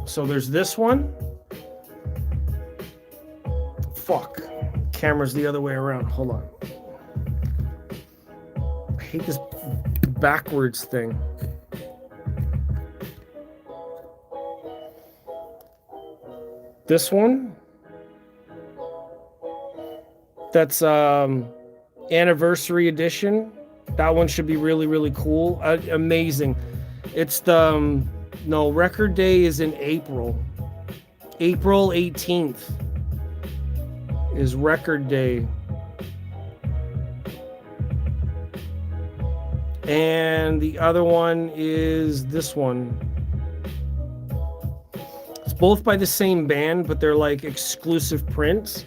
So there's this one. Fuck. Camera's the other way around. Hold on. I hate this backwards thing. This one. That's anniversary edition. That one should be really, really cool. Amazing. It's the no, Record Day is in April. April 18th is Record Day. And the other one is this one. It's both by the same band, but they're like exclusive prints.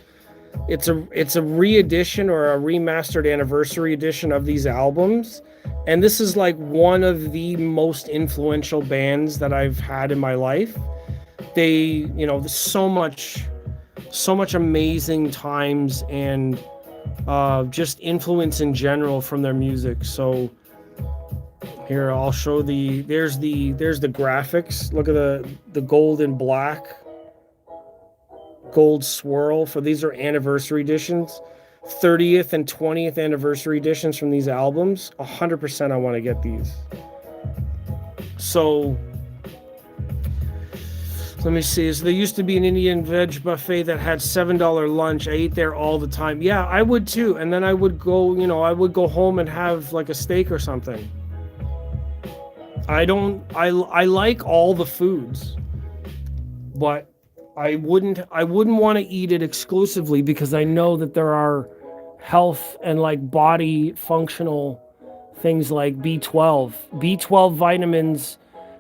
It's a re-edition or a remastered anniversary edition of these albums. And this is like one of the most influential bands that I've had in my life. They, there's so much amazing times and just influence in general from their music. So here, I'll show there's the graphics. Look at the gold and black. Gold swirl, for these are anniversary editions. 30th and 20th anniversary editions from these albums, 100% I want to get these. So let me see. So there used to be an Indian veg buffet that had $7 lunch. I ate there all the time. Yeah, I would too. And then I would go, I would go home and have like a steak or something. I like all the foods, but I wouldn't want to eat it exclusively because I know that there are health and like body functional things like B12. B12 vitamins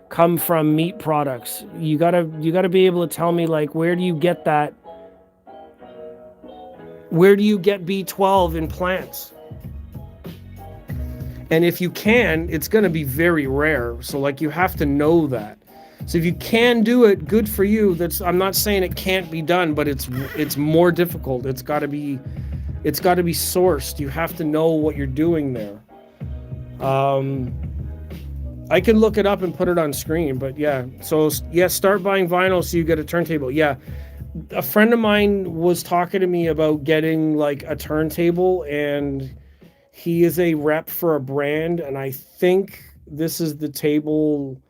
come from meat products. You gotta be able to tell me, like, where do you get that? Where do you get B12 in plants? And if you can, it's gonna be very rare. So like you have to know that. So if you can do it, good for you. I'm not saying it can't be done, but it's more difficult. It's gotta be sourced. You have to know what you're doing there. I can look it up and put it on screen, but yeah. So yeah, start buying vinyl so you get a turntable. Yeah. A friend of mine was talking to me about getting like a turntable, and he is a rep for a brand, and I think this is the table,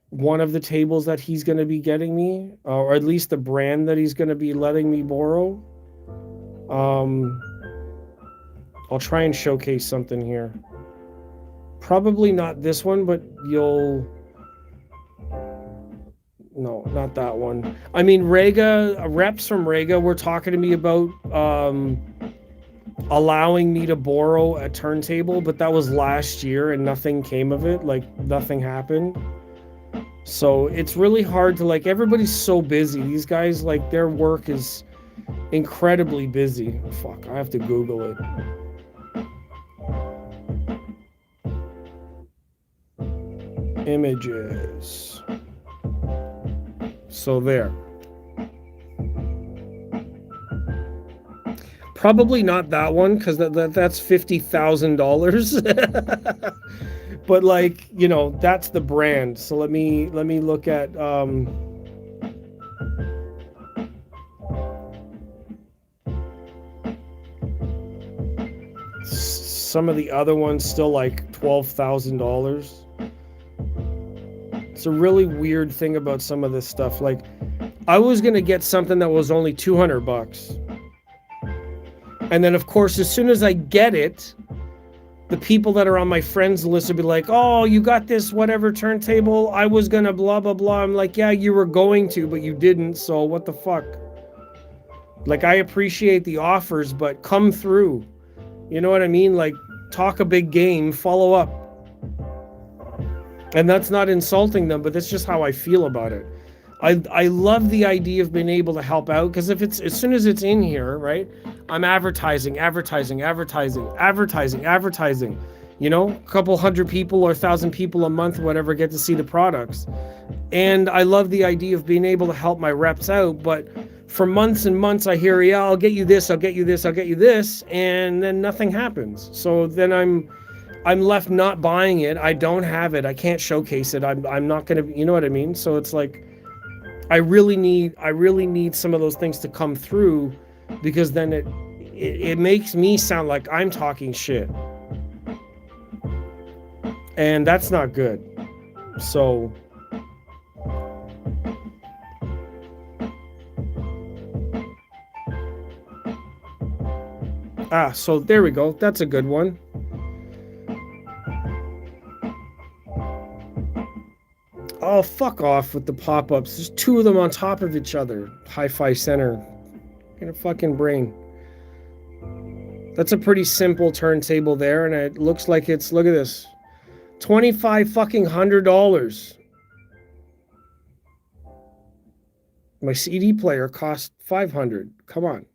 one of the tables that he's going to be getting me, or at least the brand that he's going to be letting me borrow. I'll try and showcase something here. Probably not this one, but no, not that one. I mean, Rega, reps from Rega were talking to me about allowing me to borrow a turntable, but that was last year and nothing came of it. Like, nothing happened. So it's really hard to, like, everybody's so busy. These guys, like, their work is incredibly busy. Fuck, I have to Google it. Images. So there. Probably not that one, because that's $50,000. But like, that's the brand. So let me look at some of the other ones, still like $12,000. It's a really weird thing about some of this stuff. Like, I was gonna get something that was only $200. And then, of course, as soon as I get it, the people that are on my friends list will be like, oh, you got this whatever turntable, I was gonna blah, blah, blah. I'm like, yeah, you were going to, but you didn't, so what the fuck? Like, I appreciate the offers, but come through. You know what I mean? Like, talk a big game, follow up. And that's not insulting them, but that's just how I feel about it. I love the idea of being able to help out, because if it's, as soon as it's in here, right, I'm advertising. A couple hundred people or 1,000 people a month, whatever, get to see the products. And I love the idea of being able to help my reps out, but for months and months I hear, yeah, I'll get you this, I'll get you this, I'll get you this, and then nothing happens. So then I'm left not buying it. I don't have it. I can't showcase it. I'm not gonna, you know what I mean? So it's like, I really need some of those things to come through, because then it makes me sound like I'm talking shit, and that's not good. So so there we go. That's a good one. Oh, fuck off with the pop-ups. There's two of them on top of each other. HiFi Center. Get a fucking brain. That's a pretty simple turntable there, and it looks like it's, look at this, $2,500. My CD player cost $500. Come on.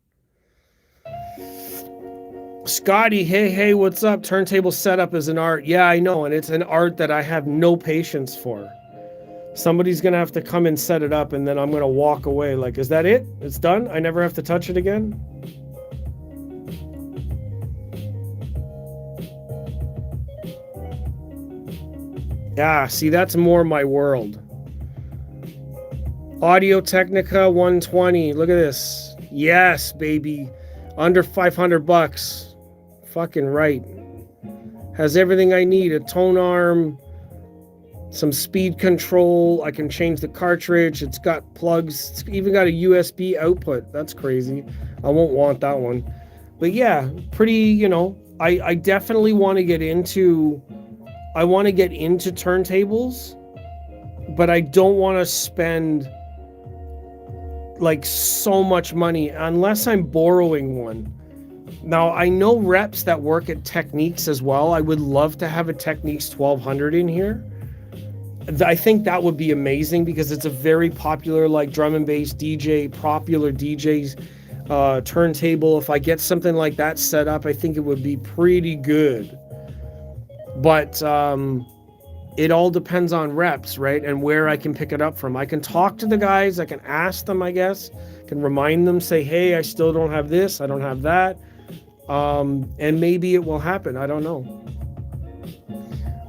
Scotty, hey, what's up? Turntable setup is an art. Yeah, I know, and it's an art that I have no patience for. Somebody's gonna have to come and set it up, and then I'm gonna walk away like, is that it? It's done? I never have to touch it again? Yeah, see, that's more my world. Audio Technica 120. Look at this. Yes, baby. Under 500 bucks. Fucking right. Has everything I need. A tone arm, some speed control. I can change the cartridge. It's got plugs. It's even got a USB output. That's crazy. I won't want that one. But yeah, pretty, you know, I definitely want to get into turntables, but I don't want to spend like so much money unless I'm borrowing one. Now, I know reps that work at Techniques as well. I would love to have a Techniques 1200 in here. I think that would be amazing because it's a very popular, like, drum and bass DJ, popular DJs turntable. If I get something like that set up, I think it would be pretty good. But it all depends on reps, right? And where I can pick it up from. I can talk to the guys. I can ask them, I guess. I can remind them, say, hey, I still don't have this. I don't have that. And maybe it will happen. I don't know.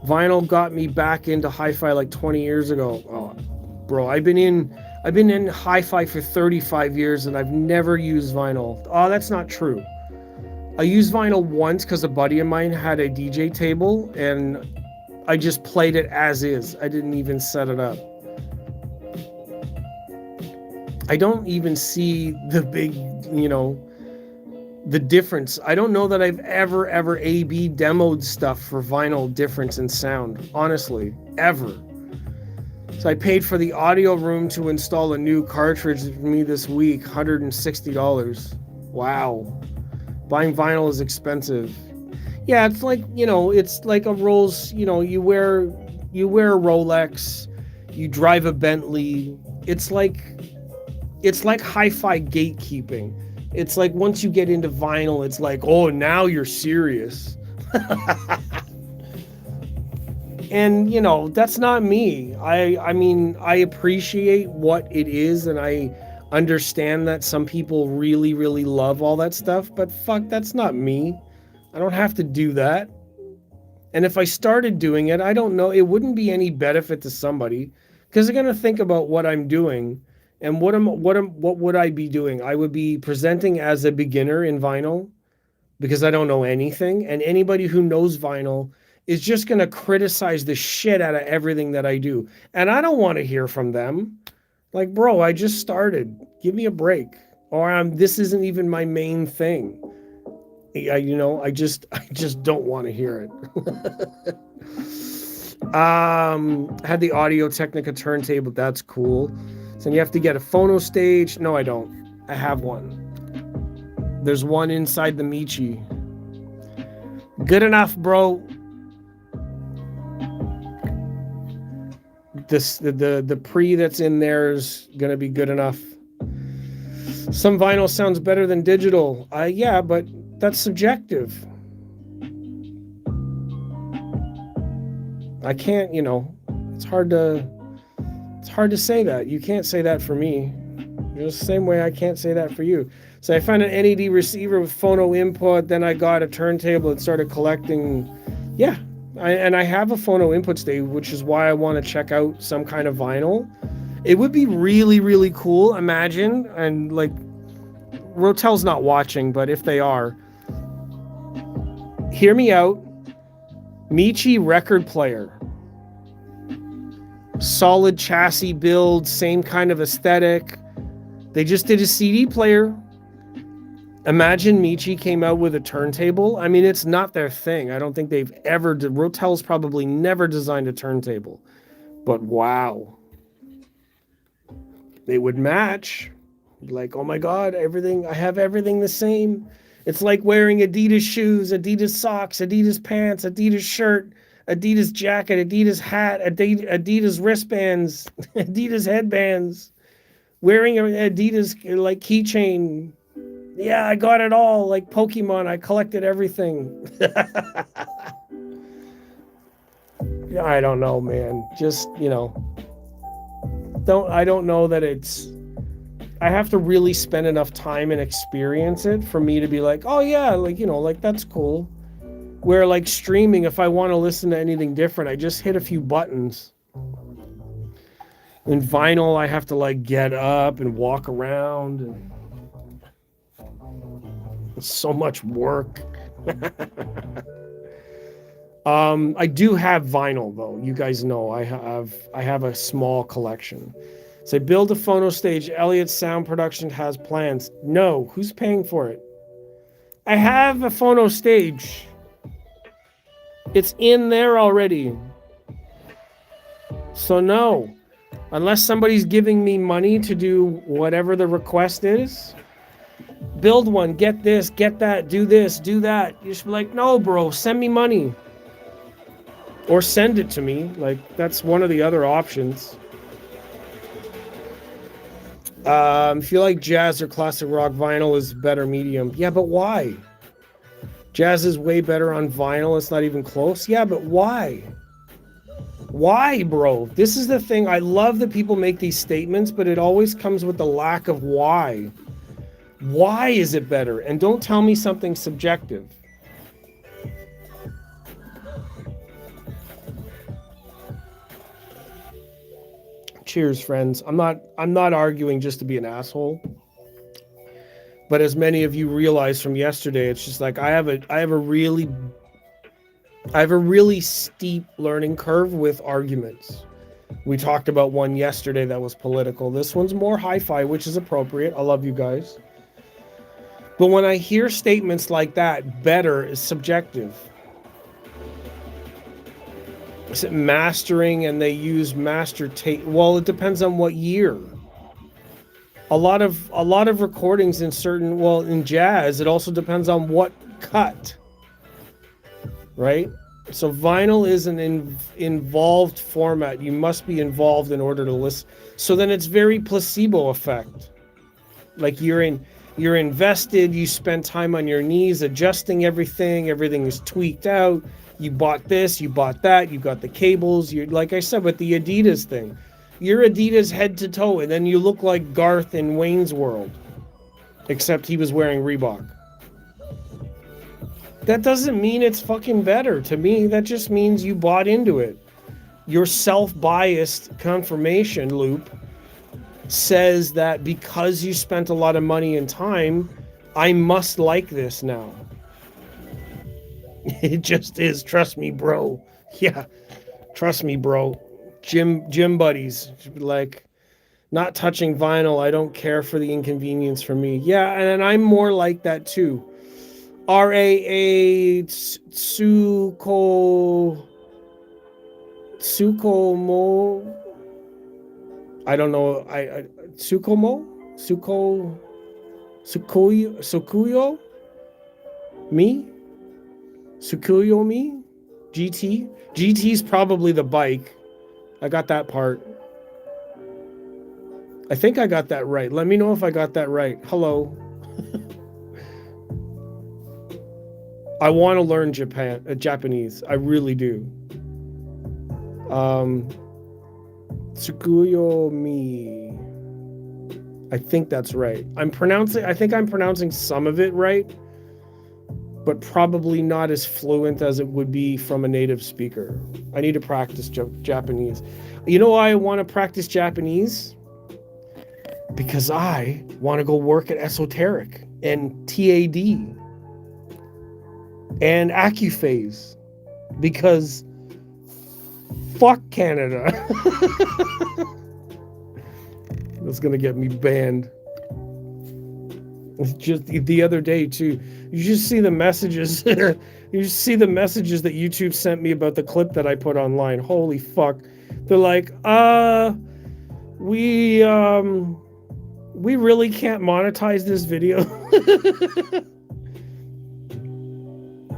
Vinyl got me back into hi-fi like 20 years ago. Oh, bro, I've been in hi-fi for 35 years and I've never used vinyl. Oh, that's not true. I used vinyl once because a buddy of mine had a DJ table and I just played it as is. I didn't even set it up. I don't even see the big, you know, the difference. I don't know that I've ever A/B demoed stuff for vinyl difference in sound, honestly, ever. So I paid for the audio room to install a new cartridge for me this week, $160. Wow. Buying vinyl is expensive. Yeah, it's like, you know, it's like a Rolls, you know, you wear a Rolex, you drive a Bentley. It's like hi-fi gatekeeping. It's like once you get into vinyl, it's like, oh, now you're serious. And, you know, that's not me. I mean, I appreciate what it is, and I understand that some people really, really love all that stuff, but fuck, that's not me. I don't have to do that. And if I started doing it, I don't know, it wouldn't be any benefit to somebody, because they're going to think about what I'm doing. And what would I be doing? I would be presenting as a beginner in vinyl because I don't know anything. And anybody who knows vinyl is just going to criticize the shit out of everything that I do. And I don't want to hear from them. Like, bro, I just started. Give me a break. Or this isn't even my main thing. I just don't want to hear it. Had the Audio Technica turntable. That's cool. So you have to get a phono stage. No, I don't. I have one. There's one inside the Michi. Good enough, bro. The pre that's in there is gonna be good enough. Some vinyl sounds better than digital. Yeah, but that's subjective. I can't, you know, it's hard to say that. You can't say that for me. Just the same way I can't say that for you. So I found an NAD receiver with phono input, then I got a turntable and started collecting. Yeah, I have a phono input stage, which is why I want to check out some kind of vinyl. It would be really, really cool, imagine, and like, Rotel's not watching, but if they are, hear me out. Michi record player. Solid chassis build, same kind of aesthetic. They just did a CD player. Imagine Michi came out with a turntable. I mean, it's not their thing. I don't think they've ever... Rotel's probably never designed a turntable. But wow. They would match. Like, oh my God, everything... I have everything the same. It's like wearing Adidas shoes, Adidas socks, Adidas pants, Adidas shirt, Adidas jacket, Adidas hat, Adidas wristbands, Adidas headbands, wearing an Adidas like keychain. Yeah, I got it all. Like Pokemon, I collected everything. Yeah, I don't know, man. Just, you know, I don't know that it's... I have to really spend enough time and experience it for me to be like, oh yeah, like, you know, like that's cool. Where like streaming, if I want to listen to anything different, I just hit a few buttons. In vinyl, I have to like get up and walk around. So much work. I do have vinyl though. You guys know I have a small collection. Say build a phono stage. Elliot's sound production has plans. No, who's paying for it? I have a phono stage. It's in there already. So no, unless somebody's giving me money to do whatever the request is, build one, get this, get that, do this, do that. You should be like, no, bro, send me money. Or send it to me. Like, that's one of the other options. If you like jazz or classic rock, vinyl is better medium. Yeah, but why? Jazz is way better on vinyl. It's not even close. Yeah, but why? Why, bro? This is the thing. I love that people make these statements, but it always comes with the lack of why. Why is it better? And don't tell me something subjective. Cheers, friends. I'm not arguing just to be an asshole. But as many of you realized from yesterday, it's just like I have a really steep learning curve with arguments. We talked about one yesterday that was political. This one's more hi-fi, which is appropriate. I love you guys. But when I hear statements like that, better is subjective. Is it mastering and they use master tape? Well, it depends on what year. A lot of recordings in certain, well, in jazz, it also depends on what cut. Right? So vinyl is an involved format. You must be involved in order to listen. So then it's very placebo effect. Like you're invested, you spend time on your knees adjusting everything is tweaked out. You bought this, you bought that, you got the cables. You're, like I said, with the Adidas thing, you're Adidas head to toe, and then you look like Garth in Wayne's World, except he was wearing Reebok. That doesn't mean it's fucking better. To me, that just means you bought into it. Your self-biased confirmation loop says that because you spent a lot of money and time, I must like this now. It just is. Trust me, bro. Yeah, trust me, bro. Gym buddies, like, not touching vinyl. I don't care for the inconvenience for me. Yeah, and I'm more like that too. RAA Tsukomo. I don't know. Sukuyo me. Sukuyo me? GT? GT's probably the bike. I got that part. I think I got that right. Let me know if I got that right. Hello. I want to learn Japanese. I really do. Tsukuyo mi. I think that's right. I think I'm pronouncing some of it right, but probably not as fluent as it would be from a native speaker. I need to practice Japanese. You know why I want to practice Japanese? Because I want to go work at Esoteric and TAD and AccuPhase. Because fuck Canada. That's going to get me banned. Just the other day too, you just see the messages. You just see the messages that YouTube sent me about the clip that I put online. Holy fuck! They're like, we really can't monetize this video.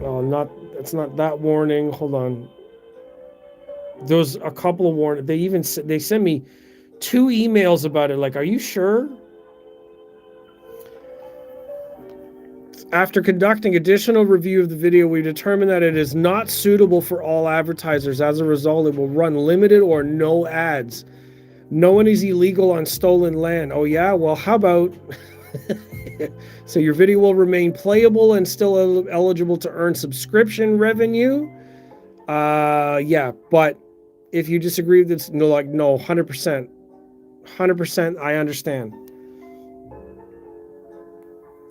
Oh, it's not that warning. Hold on. There's a couple of warnings. They sent me 2 emails about it. Like, are you sure? After conducting additional review of the video, we determined that it is not suitable for all advertisers. As a result, it will run limited or no ads. No one is illegal on stolen land. Oh yeah? Well, how about... So your video will remain playable and still eligible to earn subscription revenue? Yeah, but if you disagree with this, no, 100%. 100%, I understand.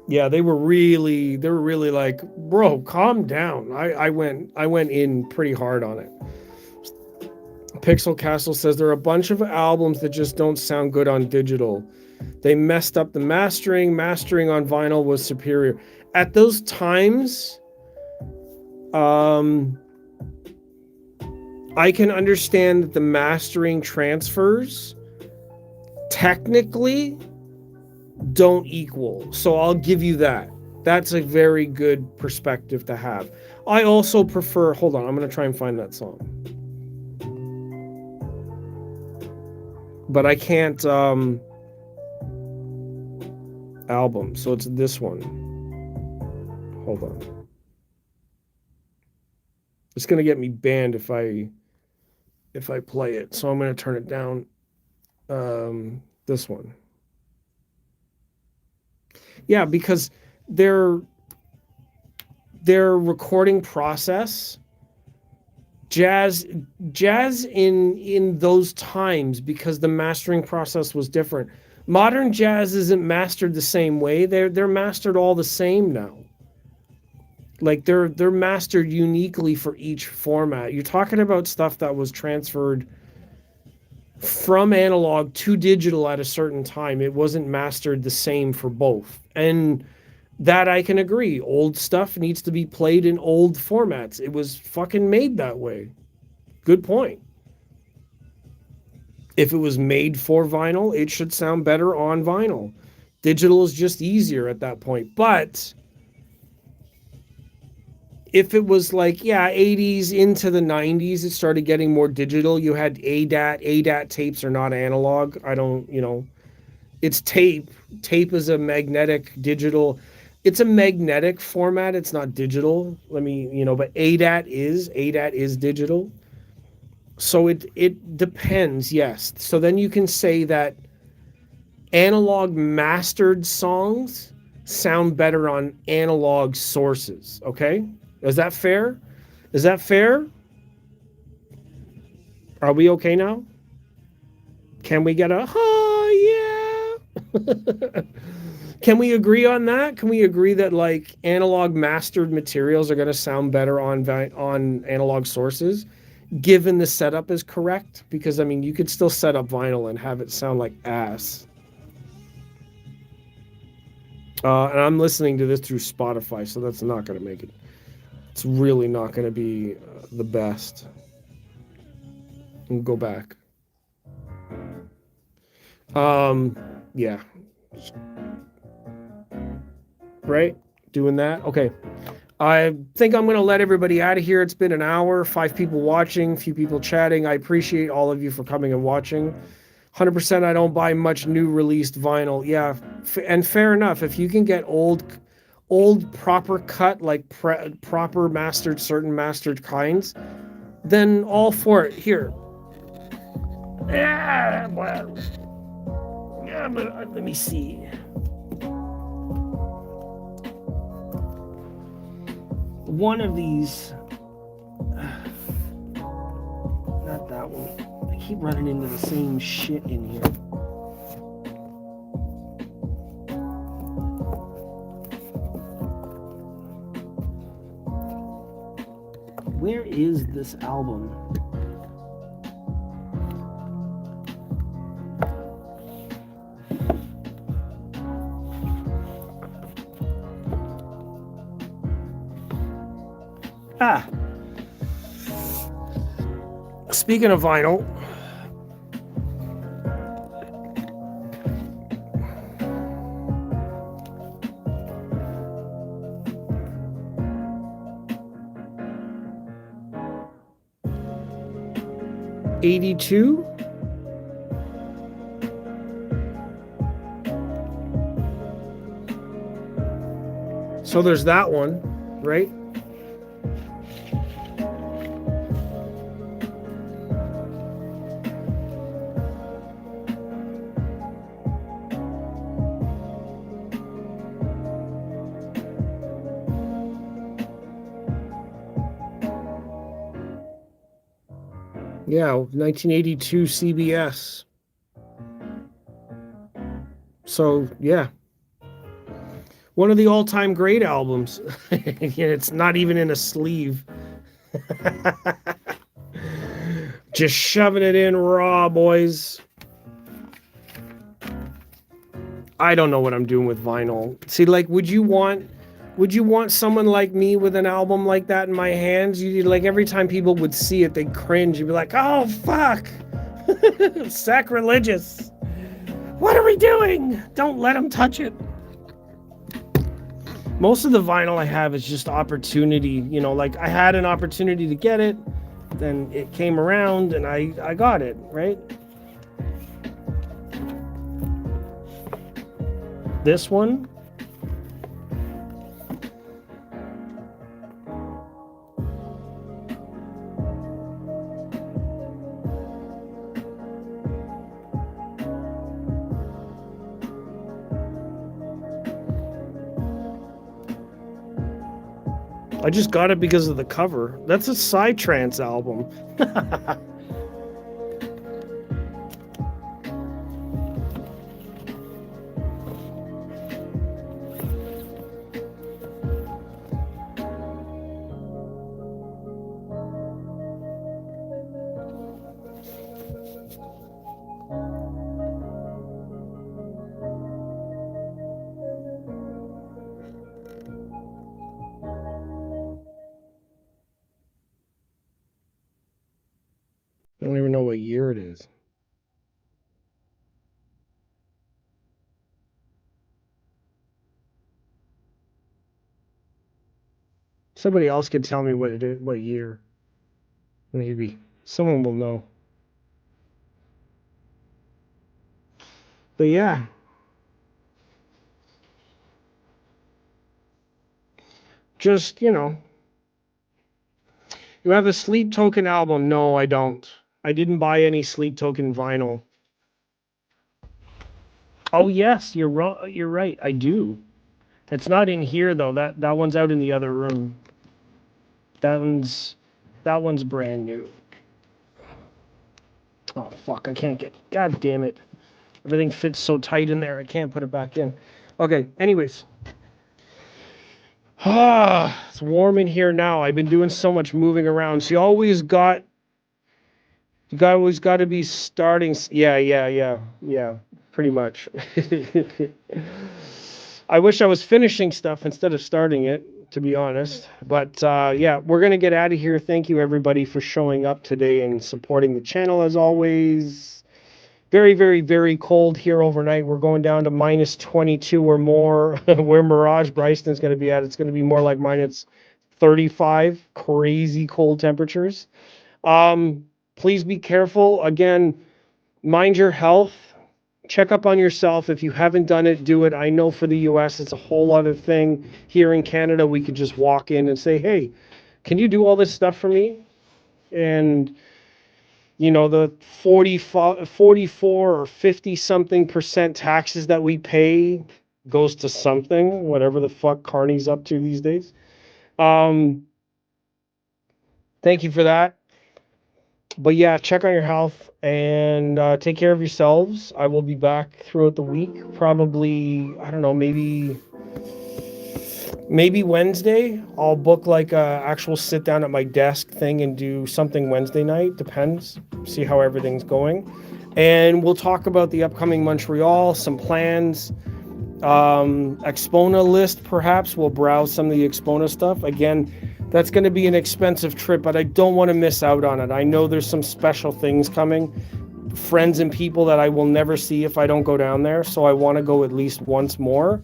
Yeah, they were really like, bro, calm down. I went in pretty hard on it. Pixel Castle says there are a bunch of albums that just don't sound good on digital. They messed up the mastering. Mastering on vinyl was superior. At those times, I can understand that the mastering transfers technically don't equal. So I'll give you that. That's a very good perspective to have. I also prefer, hold on, I'm going to try and find that song. But I can't, album. So it's this one. Hold on. It's going to get me banned if I play it. So I'm going to turn it down. This one. Yeah, because their recording process, jazz in those times, because the mastering process was different. Modern jazz isn't mastered the same way. They're mastered all the same now. Like they're mastered uniquely for each format. You're talking about stuff that was transferred from analog to digital at a certain time. It wasn't mastered the same for both. And that I can agree. Old stuff needs to be played in old formats. It was fucking made that way. Good point. If it was made for vinyl, it should sound better on vinyl. Digital is just easier at that point. But if it was like, yeah, 80s into the 90s, it started getting more digital. You had ADAT. ADAT tapes are not analog. I don't, it's tape. Tape is a magnetic digital. It's a magnetic format. It's not digital. But ADAT is digital. So it depends, yes. So then you can say that analog mastered songs sound better on analog sources, okay? Is that fair? Is that fair? Are we okay now? Can we get a oh yeah? Can we agree on that? Can we agree that like analog mastered materials are going to sound better on analog sources, given the setup is correct? Because I mean, you could still set up vinyl and have it sound like ass. And I'm listening to this through Spotify, so that's not going to make it. It's really not going to be the best. And go back. Yeah. Right? Doing that? Okay. I think I'm going to let everybody out of here. It's been an hour, 5 people watching, few people chatting. I appreciate all of you for coming and watching. 100% I don't buy much new released vinyl. Yeah, and fair enough. If you can get old proper cut, like proper mastered, certain mastered kinds, then all for it. Here. Yeah, well, yeah, but let me see. One of these, not that one. I keep running into the same shit in here. Where is this album? Speaking of vinyl, '82. So there's that one, right? Yeah, 1982 CBS. So, yeah. One of the all-time great albums. It's not even in a sleeve. Just shoving it in raw, boys. I don't know what I'm doing with vinyl. See, like, would you want someone like me with an album like that in my hands? You like, every time people would see it, they'd cringe. You'd be like, oh, fuck. Sacrilegious. What are we doing? Don't let them touch it. Most of the vinyl I have is just opportunity. You know, like, I had an opportunity to get it, then it came around and I got it, right? This one. I just got it because of the cover. That's a Psytrance album. I don't even know what year it is. Somebody else could tell me what it is, what year. Maybe. Someone will know. But yeah. Just, you know. You have a Sleep Token album? No, I don't. I didn't buy any Sleep Token vinyl. Oh yes, you're wrong. You're right. I do. It's not in here though. That one's out in the other room. That one's brand new. Oh fuck! I can't get. God damn it! Everything fits so tight in there. I can't put it back in. Okay. Anyways. Ah, it's warm in here now. I've been doing so much moving around. So you always got to be starting. Yeah. Pretty much. I wish I was finishing stuff instead of starting it, to be honest. But yeah, we're going to get out of here. Thank you, everybody, for showing up today and supporting the channel as always. Very, very, very cold here overnight. We're going down to minus 22 or more. Where Mirage Bryson's going to be at, it's going to be more like minus 35. Crazy cold temperatures. Please be careful. Again, mind your health. Check up on yourself. If you haven't done it, do it. I know for the US, it's a whole other thing. Here in Canada, we could just walk in and say, hey, can you do all this stuff for me? And, you know, the 44 or 50 something % taxes that we pay goes to something, whatever the fuck Carney's up to these days. Thank you for that. But yeah, check on your health and take care of yourselves. I will be back throughout the week. Probably, I don't know, maybe Wednesday. I'll book like a actual sit down at my desk thing and do something Wednesday night. Depends. See how everything's going. And we'll talk about the upcoming Montreal, some plans. Expona list, perhaps. We'll browse some of the Expona stuff. Again, that's going to be an expensive trip, but I don't want to miss out on it. I know there's some special things coming. Friends and people that I will never see if I don't go down there. So I want to go at least once more.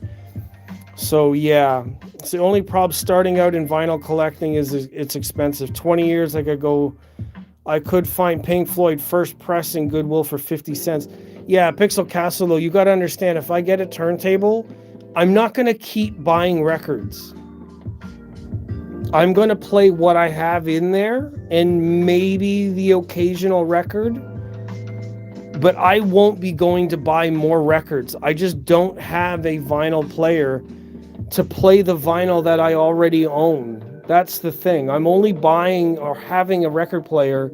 So yeah, it's the only problem starting out in vinyl collecting is it's expensive. 20 years I could find Pink Floyd first press in Goodwill for 50 cents. Yeah, Pixel Castle though, you got to understand, if I get a turntable, I'm not going to keep buying records. I'm going to play what I have in there and maybe the occasional record, but I won't be going to buy more records. I just don't have a vinyl player to play the vinyl that I already own. That's the thing. I'm only buying or having a record player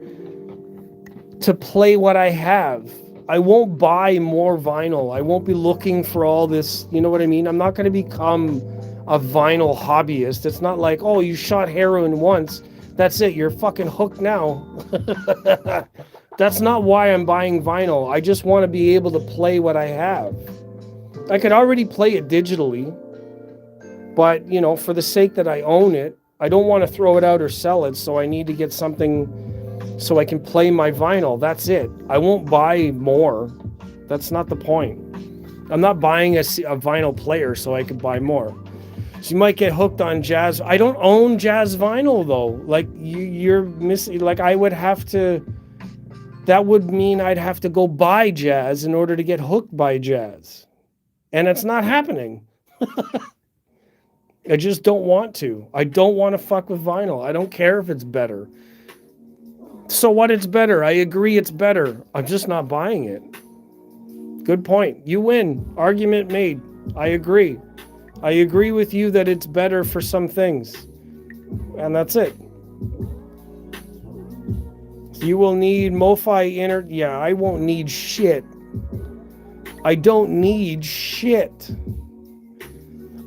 to play what I have. I won't buy more vinyl. I won't be looking for all this, you know what I mean? I'm not going to become a vinyl hobbyist. It's not like, oh, you shot heroin once, that's it, you're fucking hooked now. That's not why I'm buying vinyl. I just want to be able to play what I have. I could already play it digitally, but, you know, for the sake that I own it, I don't want to throw it out or sell it, so I need to get something so I can play my vinyl. That's it. I won't buy more. That's not the point. I'm not buying a vinyl player so I could buy more. So you might get hooked on jazz. I don't own jazz vinyl, though. Like, you're missing... Like, I would have to... That would mean I'd have to go buy jazz in order to get hooked by jazz. And it's not happening. I just don't want to. I don't want to fuck with vinyl. I don't care if it's better. So what, it's better. I agree it's better. I'm just not buying it. Good point. You win. Argument made. I agree. I agree with you that it's better for some things. And that's it. You will need MoFi Yeah, I won't need shit. I don't need shit.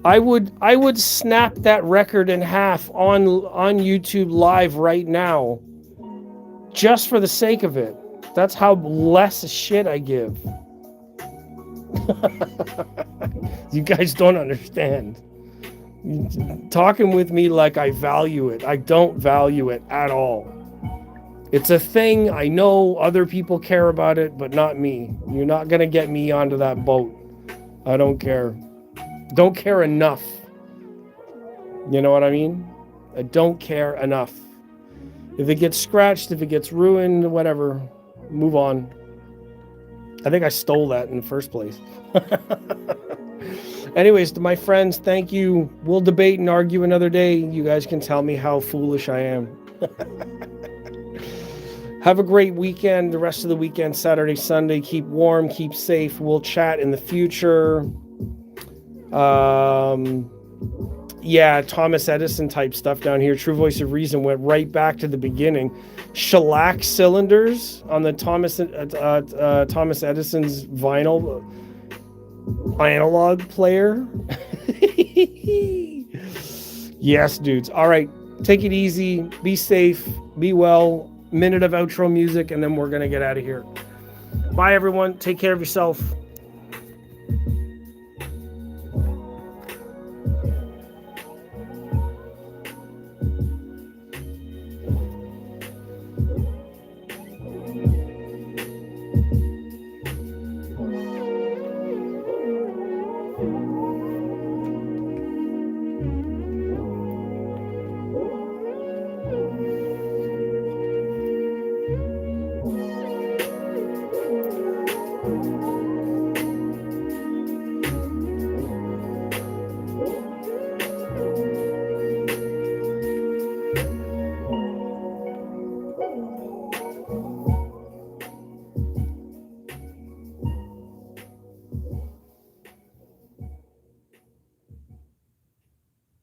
I would snap that record in half on YouTube Live right now, just for the sake of it. That's how less shit I give. You guys don't understand. Talking with me like I value it. I don't value it at all. It's a thing. I know other people care about it, but not me. You're not going to get me onto that boat. I don't care. Don't care enough. You know what I mean? I don't care enough. If it gets scratched, if it gets ruined, whatever, move on. I think I stole that in the first place. Anyways, to my friends, thank you. We'll debate and argue another day. You guys can tell me how foolish I am. Have a great weekend. The rest of the weekend, Saturday, Sunday. Keep warm, keep safe. We'll chat in the future. Yeah, Thomas Edison type stuff down here. True Voice of Reason went right back to the beginning. Shellac cylinders on the Thomas Edison's vinyl analog player. Yes, dudes. All right, take it easy. Be safe. Be well. Minute of outro music, and then we're gonna get out of here. Bye, everyone. Take care of yourself.